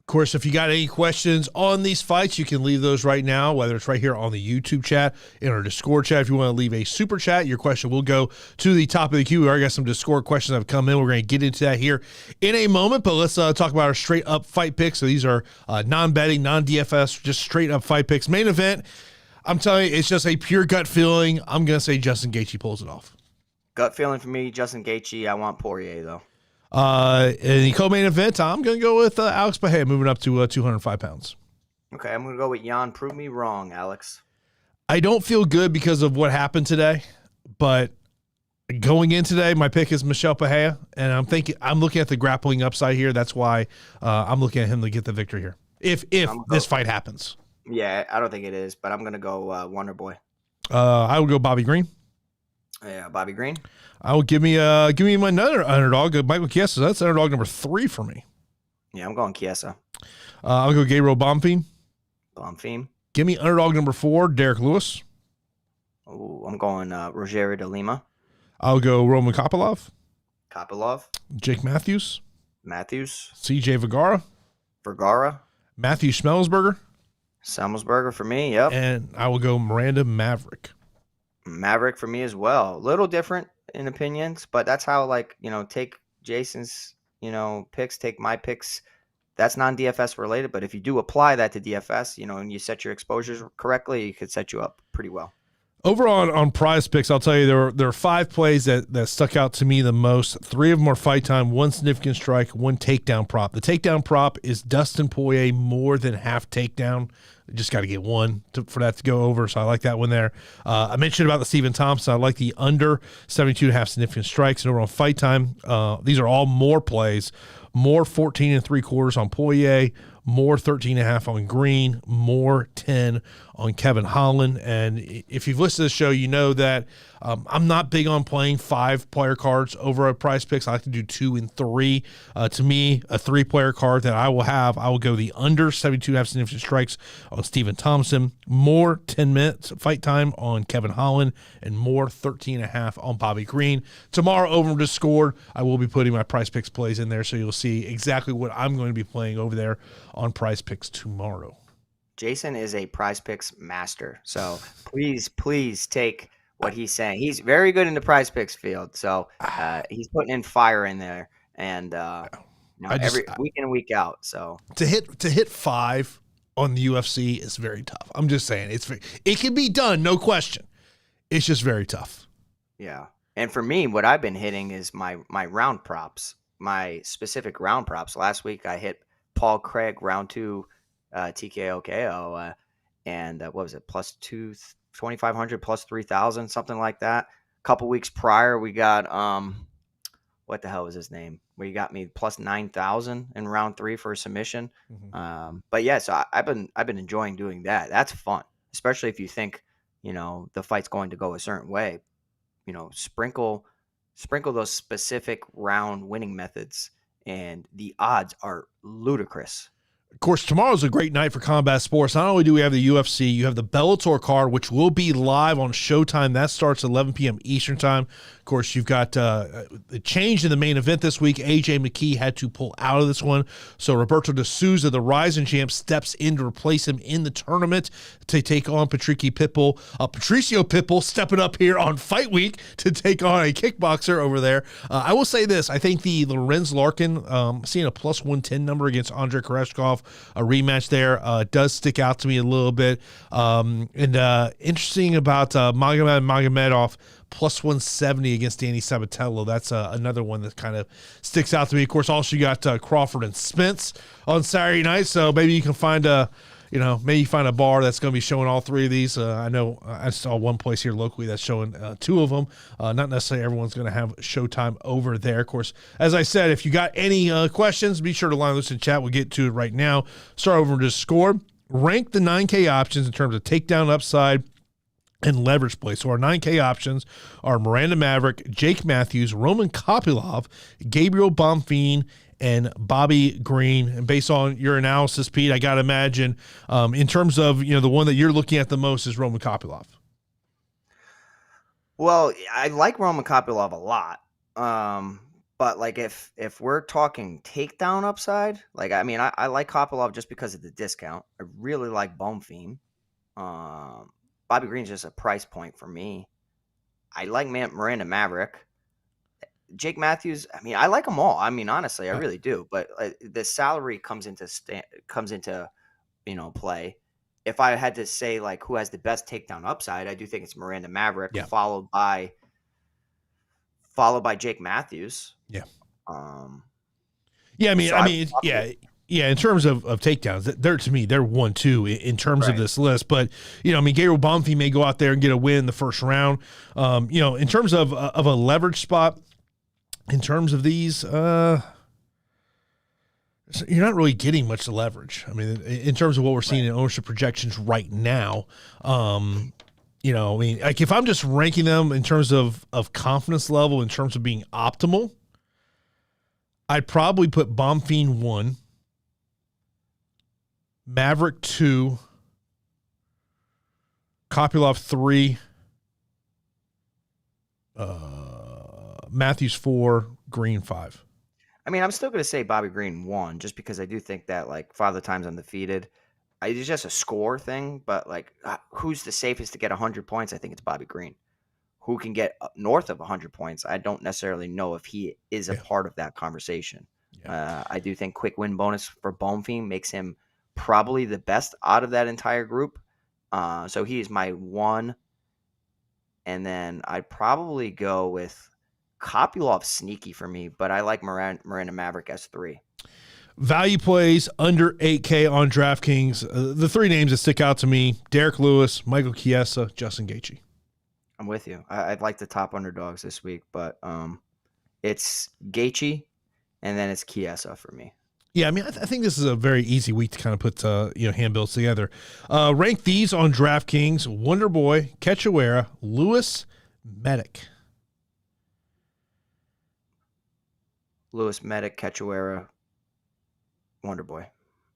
Of course, if you got any questions on these fights, you can leave those right now, whether it's right here on the YouTube chat, in our Discord chat. If you want to leave a super chat, your question will go to the top of the queue. We already got some Discord questions that have come in. We're going to get into that here in a moment, but let's talk about our straight-up fight picks. So these are non-betting, non-DFS, just straight-up fight picks. Main event, I'm telling you, it's just a pure gut feeling. I'm going to say Justin Gaethje pulls it off. Gut feeling for me, Justin Gaethje. I want Poirier, though. In the co-main event, I'm going to go with Alex Pereira, moving up to 205 pounds. Okay, I'm going to go with Jan. Prove me wrong, Alex. I don't feel good because of what happened today, but going in today, my pick is Michel Pereira, and I'm looking at the grappling upside here. That's why I'm looking at him to get the victory here. If this fight happens. Yeah, I don't think it is, but I'm going to go Wonder Boy. I would go Bobby Green. Yeah, Bobby Green. I would give me my another underdog, Michael Chiesa. That's underdog number 3 for me. Yeah, I'm going Chiesa. I'll go Gabriel Bonfim. Bonfim. Give me underdog number 4, Derrick Lewis. Oh, I'm going Rogerio de Lima. I'll go Roman Kopylov. Kopylov. Jake Matthews. CJ Vergara. Matthew Semelsberger for me, yep. And I will go Miranda Maverick. Maverick for me as well. A little different in opinions, but that's how, take Jason's, picks, take my picks. That's non-DFS related, but if you do apply that to DFS, and you set your exposures correctly, it could set you up pretty well. Over on Prize Picks, I'll tell you there are 5 plays that stuck out to me the most. 3 of them are fight time, 1 significant strike, 1 takedown prop. The takedown prop is Dustin Poirier more than half takedown. Just got to get 1 for that to go over, so I like that one there. I mentioned about the Stephen Thompson. I like the under 72.5 significant strikes. And over on fight time, these are all more plays. More 14 3/4 on Poirier, more 13.5 on Green, more 10 on Kevin Holland. And if you've listened to the show, you know that I'm not big on playing 5-player cards over at Prize Picks. I like to do 2 and 3. To me, a 3-player card that I will go the under 72.5 significant strikes on Stephen Thompson, more 10 minutes fight time on Kevin Holland, and more 13.5 on Bobby Green. Tomorrow over on Discord, I will be putting my Prize Picks plays in there, so you'll see exactly what I'm going to be playing over there on Prize Picks tomorrow. Jason is a Prize Picks master, so please take what he's saying. He's very good in the Prize Picks field, so he's putting in fire in there, and every week in and week out. So to hit 5 on the UFC is very tough. I'm just saying it can be done, no question. It's just very tough. Yeah, and for me, what I've been hitting is my round props, my specific round props. Last week I hit Paul Craig round 2 TKO KO, and what was it, plus 2,500 plus 3,000, something like that. A couple weeks prior, we got what the hell was his name? Where you got me plus 9,000 in round 3 for a submission. Mm-hmm. But yeah, so I've been enjoying doing that. That's fun, especially if you think the fight's going to go a certain way. Sprinkle those specific round winning methods, and the odds are ludicrous. Of course, tomorrow's a great night for combat sports. Not only do we have the UFC, you have the Bellator card, which will be live on Showtime. That starts at 11 p.m. Eastern time. Of course, you've got the change in the main event this week. AJ McKee had to pull out of this one. So Roberto de Souza, the rising champ, steps in to replace him in the tournament to take on Patricio Pitbull stepping up here on Fight Week to take on a kickboxer over there. I will say this. I think the Lorenz Larkin, seeing a plus 110 number against Andrei Koreshkov, a rematch there, does stick out to me a little bit. Interesting about Magomedov, plus 170 against Danny Sabatello. That's another one that kind of sticks out to me. Of course, also you got Crawford and Spence on Saturday night, so maybe you can find a bar that's going to be showing all three of these. I know I saw one place here locally that's showing two of them. Not necessarily everyone's going to have Showtime over there. Of course, as I said, if you got any questions, be sure to line those in chat. We'll get to it right now. Start over to score. Rank the 9K options in terms of takedown upside and leverage play. So our 9K options are Miranda Maverick, Jake Matthews, Roman Kopylov, Gabriel Bonfim, and Bobby Green. And based on your analysis, Pete, I got to imagine in terms of, the one that you're looking at the most is Roman Kopylov. Well, I like Roman Kopylov a lot. But like if we're talking takedown upside, I like Kopylov just because of the discount. I really like Bonfim. Bobby Green's just a price point for me. I like Miranda Maverick. Jake Matthews, I like them all. Honestly, I really do. But the salary comes into play. If I had to say like who has the best takedown upside, I do think it's Miranda Maverick, followed by Jake Matthews. Yeah. In terms of takedowns, they're 1-2 in terms of this list. But, Gabriel Bonfim may go out there and get a win the first round. In terms of a leverage spot, in terms of these, you're not really getting much leverage. In terms of what we're seeing in ownership projections right now, if I'm just ranking them in terms of confidence level, in terms of being optimal, I'd probably put Bonfim 1, Maverick 2, Kopylov 3, Matthews 4, Green 5. I'm still going to say Bobby Green 1, just because I do think that like Father Time's undefeated. It's just a score thing, but like who's the safest to get 100 points? I think it's Bobby Green. Who can get north of 100 points? I don't necessarily know if he is a part of that conversation. Yeah. I do think quick win bonus for Bonfim makes him probably the best out of that entire group. So he is my 1. And then I'd probably go with Kopylov sneaky for me, but I like Miranda Maverick as 3. Value plays under 8K on DraftKings. The 3 names that stick out to me: Derrick Lewis, Michael Chiesa, Justin Gaethje. I'm with you. I'd like the top underdogs this week, but it's Gaethje, and then it's Chiesa for me. Yeah, I think this is a very easy week to kind of put handbills together. Rank these on DraftKings: Wonderboy, Cachoeira, Lewis, Medic. Lewis, Medic, Cachoeira, Wonderboy.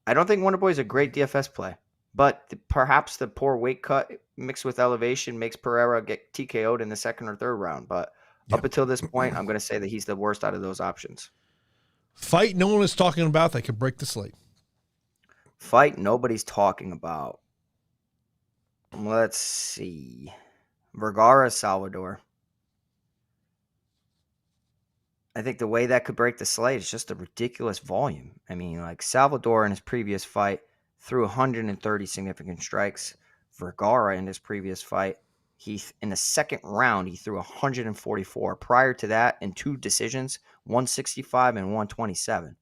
I don't think Wonderboy is a great DFS play, but perhaps the poor weight cut mixed with elevation makes Pereira get TKO'd in the second or third round. But up until this point, I'm going to say that he's the worst out of those options. Fight no one is talking about that could break the slate. Fight nobody's talking about. Let's see. Vergara, Salvador. I think the way that could break the slate is just a ridiculous volume. Salvador in his previous fight threw 130 significant strikes. Vergara in his previous fight, in the second round, he threw 144. Prior to that, in 2 decisions, 165 and 127.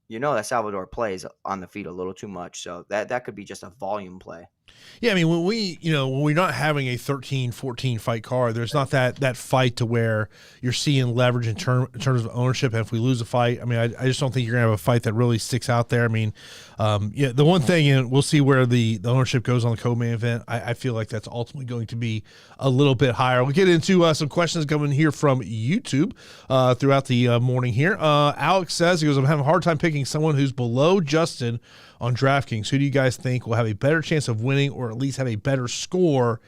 That Salvador plays on the feet a little too much, so that could be just a volume play. Yeah, I mean, when we're not having a 13, 14 fight card, there's not that fight to where you're seeing leverage in terms of ownership. And if we lose a fight, I mean, I just don't think you're going to have a fight that really sticks out there. I mean, the one thing, and we'll see where the ownership goes on the co-main event. I feel like that's ultimately going to be a little bit higher. We'll get into some questions coming here from YouTube throughout the morning here. Alex says, he goes, I'm having a hard time picking someone who's below Justin on DraftKings. Who do you guys think will have a better chance of winning, or at least have a better score,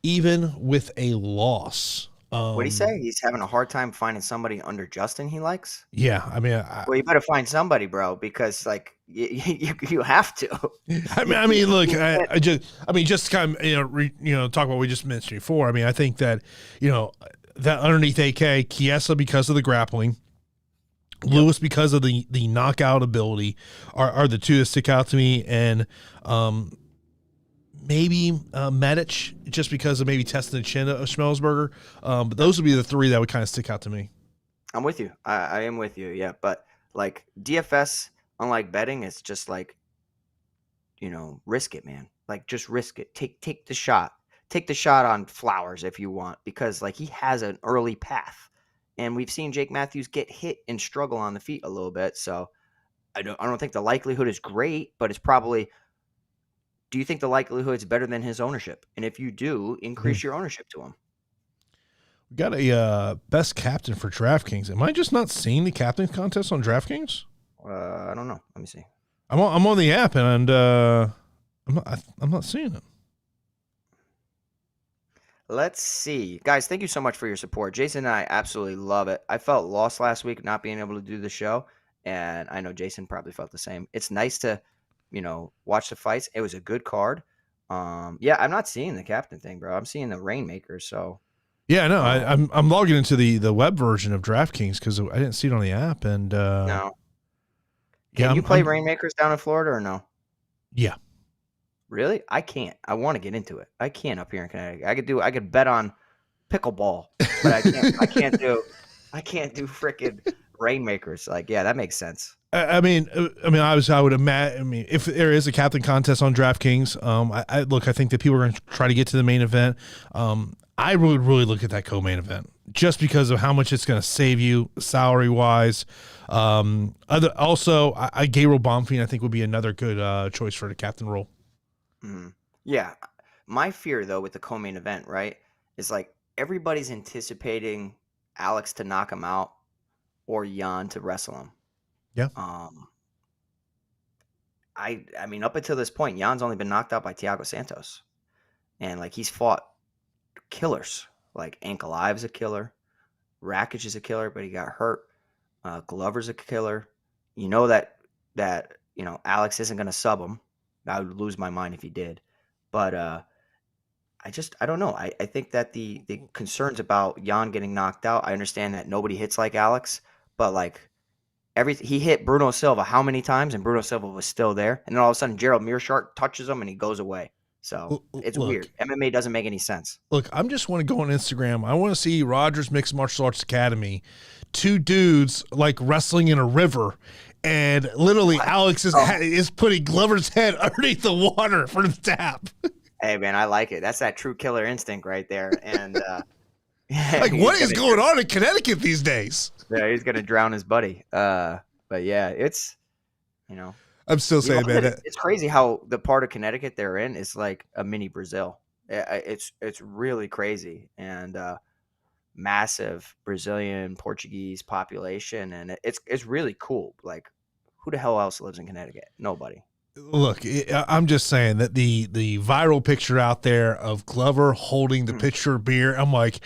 even with a loss? What do you say? He's having a hard time finding somebody under Justin he likes? Yeah, I mean, well, you better find somebody, bro, because like you have to. I mean, look, just kind of, talk about what we just mentioned before. I mean, I think that that underneath AK, Chiesa because of the grappling, Lewis because of the knockout ability are the two that stick out to me, and maybe Medic just because of maybe testing the chin of Semelsberger. But those would be the three that would kind of stick out to me. I'm with you. I am with you. Yeah, but like DFS, unlike betting, it's just like risk it, man. Like just risk it. Take the shot. Take the shot on Flowers if you want, because like he has an early path. And we've seen Jake Matthews get hit and struggle on the feet a little bit. So I don't think the likelihood is great, but it's probably, do you think the likelihood is better than his ownership? And if you do, increase your ownership to him. We got a best captain for DraftKings. Am I just not seeing the captain contest on DraftKings? I don't know. Let me see. I'm on the app, and I'm not seeing it. Let's see. Guys, thank you so much for your support. Jason and I absolutely love it. I felt lost last week not being able to do the show, and I know Jason probably felt the same. It's nice to, watch the fights. It was a good card. Yeah, I'm not seeing the captain thing, bro. I'm seeing the Rainmakers, so. Yeah, no, I'm logging into the web version of DraftKings because I didn't see it on the app, and no. Can you play Rainmakers down in Florida or no? Yeah. Really? I can't. I want to get into it. I can't up here in Connecticut. I could bet on pickleball, but I can't do freaking Rainmakers. Like, yeah, that makes sense. I mean, obviously, I would imagine. I mean, if there is a captain contest on DraftKings, I think that people are going to try to get to the main event. I would really look at that co-main event just because of how much it's going to save you salary wise. Gabriel Bonfim, I think, would be another good choice for the captain role. Mm-hmm. Yeah. My fear, though, with the co-main event, right, is like everybody's anticipating Alex to knock him out or Jan to wrestle him. Yeah. I mean, up until this point, Jan's only been knocked out by Thiago Santos. And, like, he's fought killers. Like, Ankalaev's a killer. Rakic is a killer, but he got hurt. Glover's a killer. You know that Alex isn't going to sub him. I would lose my mind if he did. But I don't know. I think that the concerns about Jan getting knocked out, I understand that nobody hits like Alex, but like he hit Bruno Silva how many times, and Bruno Silva was still there. And then all of a sudden Gerald Meerschaert touches him and he goes away. So it's weird. MMA doesn't make any sense. Look, I just want to go on Instagram. I want to see Rogers Mixed Martial Arts Academy, two dudes like wrestling in a river. And literally, Alex is putting Glover's head underneath the water for the tap. Hey, man, I like it. That's that true killer instinct right there. And like, what is going on in Connecticut these days? Yeah, he's gonna drown his buddy. But yeah, it's I'm still saying, man, it's crazy how the part of Connecticut they're in is like a mini Brazil. It's really crazy, and massive Brazilian Portuguese population, and it's really cool. Like, who the hell else lives in Connecticut? Nobody. Look, I'm just saying that the viral picture out there of Glover holding the pitcher of beer, I'm like,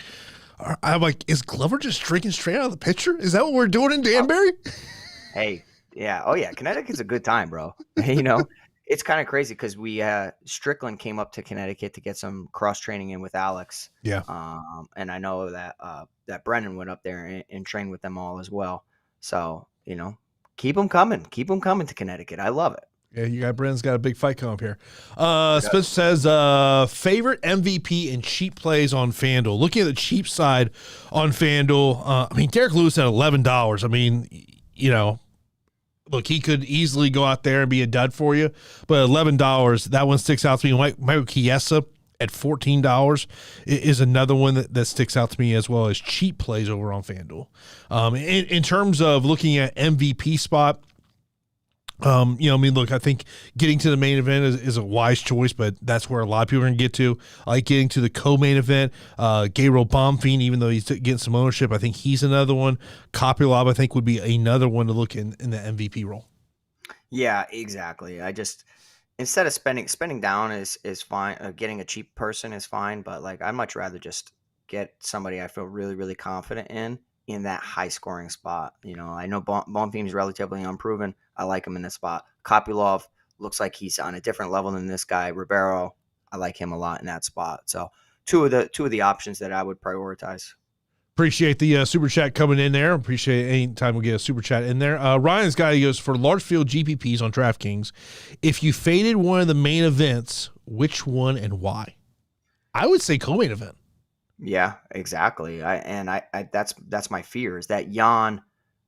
is Glover just drinking straight out of the pitcher? Is that what we're doing in Danbury? Hey, yeah, oh yeah, Connecticut's a good time, bro. It's kind of crazy because we Strickland came up to Connecticut to get some cross training in with Alex. Yeah. And I know that that Brennan went up there and trained with them all as well. So keep them coming to Connecticut. I love it. Yeah, you got Brennan's got a big fight coming up here. Spencer says favorite MVP and cheap plays on FanDuel. Looking at the cheap side on FanDuel, Derrick Lewis at $11. look, he could easily go out there and be a dud for you, but $11, that one sticks out to me. Michael Chiesa at $14 is another one that sticks out to me, as well as cheap plays over on FanDuel. In terms of looking at MVP spot, look, I think getting to the main event is a wise choice, but that's where a lot of people are going to get to. I like getting to the co-main event. Gabriel Bonfim, even though he's getting some ownership, I think he's another one. Kopylov, I think, would be another one to look in the MVP role. Yeah, exactly. Instead of spending down is fine. Getting a cheap person is fine, but like I'd much rather just get somebody I feel really, really confident in that high scoring spot. I know Bonfim is relatively unproven. I like him in this spot. Kopylov looks like he's on a different level than this guy. Ribeiro, I like him a lot in that spot. So two of the options that I would prioritize. Appreciate the super chat coming in there. Appreciate any time we get a super chat in there. Ryan's guy, he goes, for large field GPPs on DraftKings, if you faded one of the main events, which one and why? I would say co-main event. Yeah, exactly. That's my fear, is that Jan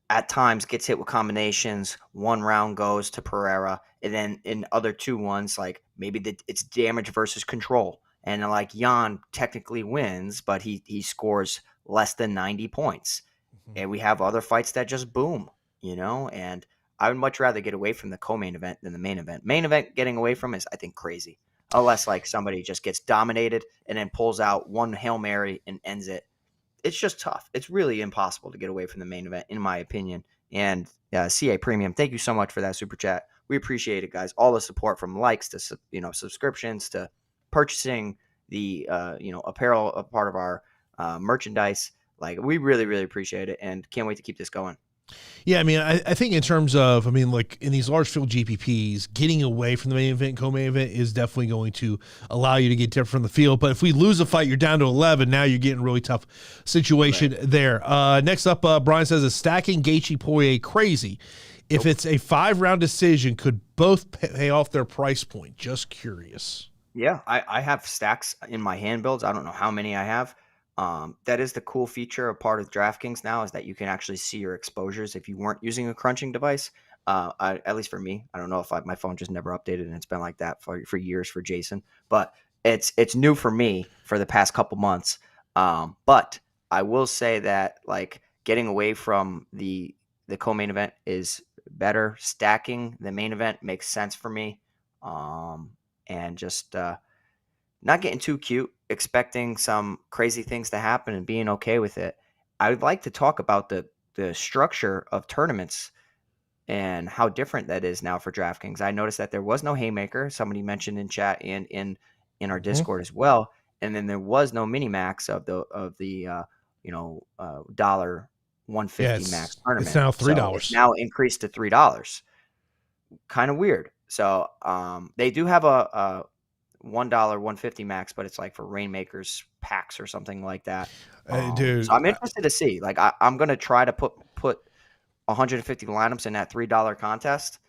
at times gets hit with combinations. One round goes to Pereira, and then in other 2-1s, like maybe it's damage versus control, and like Jan technically wins, but he scores less than 90 points, and we have other fights that just boom, And I would much rather get away from the co-main event than the main event. Main event getting away from is, I think, crazy. Unless like somebody just gets dominated and then pulls out one Hail Mary and ends it. It's just tough. It's really impossible to get away from the main event, in my opinion. And CA Premium, thank you so much for that super chat. We appreciate it, guys. All the support, from likes to subscriptions to purchasing the apparel, a part of our merchandise. Like, we really, really appreciate it, and can't wait to keep this going. Yeah, I mean, I think in terms of, like in these large field GPPs, getting away from the main event, co-main event is definitely going to allow you to get different from the field. But if we lose a fight, you're down to 11. Now you're getting a really tough situation there. Next up, Brian says, is stacking Gaethje Poirier crazy? If it's a 5-round decision, could both pay off their price point? Just curious. Yeah, I have stacks in my hand builds. I don't know how many I have. That is the cool feature of part of DraftKings now, is that you can actually see your exposures if you weren't using a crunching device. At least for me, I don't know if my phone just never updated, and it's been like that for years for Jason, but it's new for me for the past couple months. But I will say that like getting away from the co-main event is better. Stacking the main event makes sense for me. And just not getting too cute, expecting some crazy things to happen and being okay with it. I would like to talk about the structure of tournaments and how different that is now for DraftKings. I noticed that there was no haymaker. Somebody mentioned in chat and in our Discord as well. And then there was no mini max of the $1.50 max tournament. It's now $3. So it's now increased to $3. Kind of weird. So they do have a $1 150 max, but it's like for Rainmakers packs or something like that. Dude, so I'm interested to see. Like I'm gonna try to put 150 lineups in that $3 contest.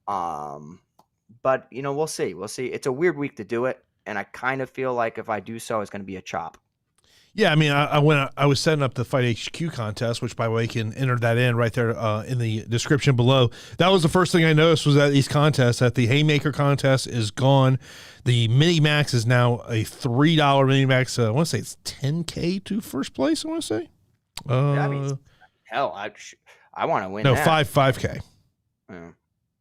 But we'll see. It's a weird week to do it, and I kind of feel like if I do so, it's gonna be a chop. Yeah, I mean, I was setting up the Fight HQ contest, which, by the way, you can enter that in right there in the description below. That was the first thing I noticed, was that these contests, that the Haymaker contest is gone. The Mini Max is now a $3 Mini Max. I want to say it's $10K to first place, I want to say. I mean, hell, I want to win that. $5K.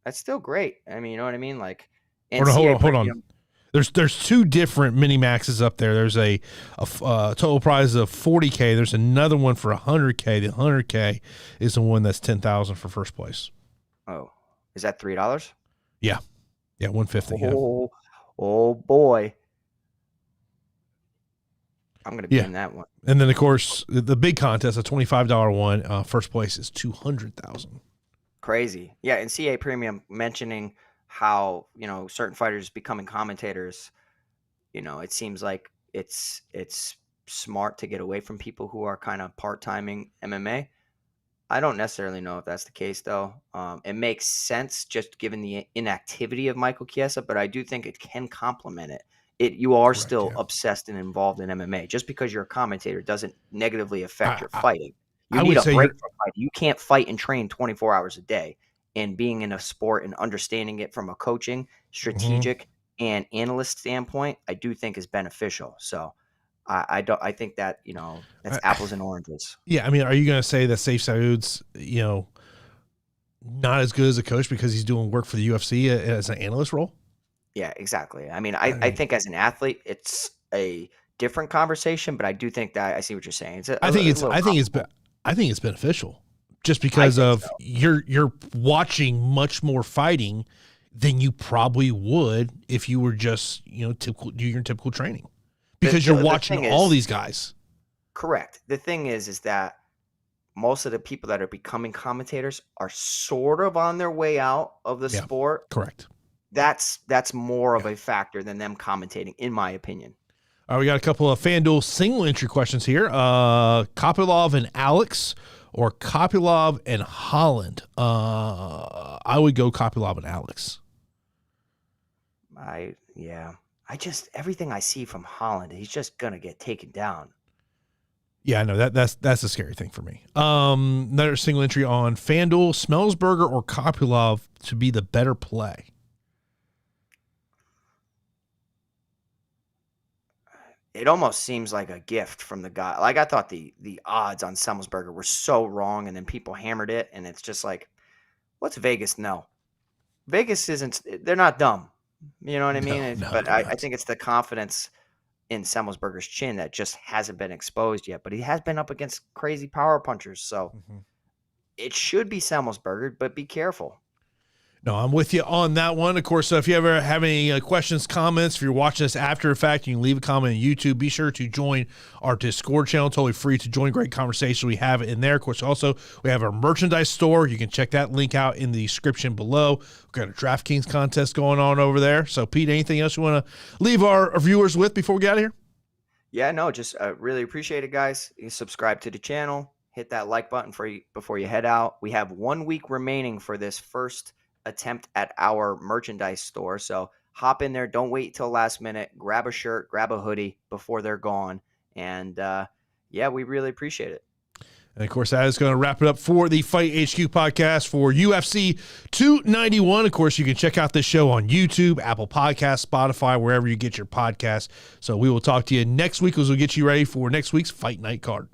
That's still great. I mean, you know what I mean? Like, hold on. There's two different mini maxes up there. There's a total prize of $40K. There's another one for $100K. The $100K is the one that's $10,000 for first place. Oh, is that $3? Yeah, $150. Oh boy, I'm gonna be in that one. And then of course the big contest, a $25 one. First place is $200,000. Crazy, yeah. And CA Premium mentioning how certain fighters becoming commentators, it seems like it's smart to get away from people who are kind of part-timing MMA. I don't necessarily know if that's the case, though. It makes sense just given the inactivity of Michael Chiesa, but I do think it can complement it. You are still obsessed and involved in MMA. Just because you're a commentator doesn't negatively affect your fighting. You need a break from fighting. You can't fight and train 24 hours a day. and being in a sport and understanding it from a coaching, strategic, and analyst standpoint, I do think is beneficial. So I think that, that's apples and oranges. Yeah. I mean, are you going to say that Saif Saud's, not as good as a coach because he's doing work for the UFC as an analyst role? Yeah, exactly. I mean, I think as an athlete, it's a different conversation, but I do think that I see what you're saying. I think it's beneficial just because of you're watching much more fighting than you probably would if you were just, do your typical training, because you're watching all these guys. Correct. The thing is that most of the people that are becoming commentators are sort of on their way out of the sport. Correct. That's more of a factor than them commentating, in my opinion. All right, we got a couple of FanDuel single entry questions here. Kopylov and Alex, or Kopylov and Holland? I would go Kopylov and Alex. Everything I see from Holland, he's just gonna get taken down. Yeah, I know that's a scary thing for me. Another single entry on FanDuel: Semelsberger or Kopylov to be the better play. It almost seems like a gift from the guy. Like, I thought the odds on Semelsberger were so wrong, and then people hammered it, and it's just like, what's Vegas know? Vegas they're not dumb. You know what I mean? But I think it's the confidence in Semelsberger's chin that just hasn't been exposed yet. But he has been up against crazy power punchers, so it should be Semelsberger, but be careful. No, I'm with you on that one. Of course, if you ever have any questions, comments, if you're watching this after the fact, you can leave a comment on YouTube. Be sure to join our Discord channel. Totally free to join. Great conversation. We have it in there. Of course, also, we have our merchandise store. You can check that link out in the description below. We've got a DraftKings contest going on over there. So, Pete, anything else you want to leave our viewers with before we get out of here? Yeah, no, just really appreciate it, guys. You subscribe to the channel. Hit that like button before you head out. We have 1 week remaining for this first attempt at our merchandise store, so hop in there. Don't wait till last minute. Grab a shirt, grab a hoodie before they're gone, and we really appreciate it. And of course, that is going to wrap it up for the Fight HQ podcast for UFC 291. Of course, you can check out this show on YouTube, Apple Podcasts, Spotify, wherever you get your podcasts. So we will talk to you next week as we'll get you ready for next week's Fight Night card.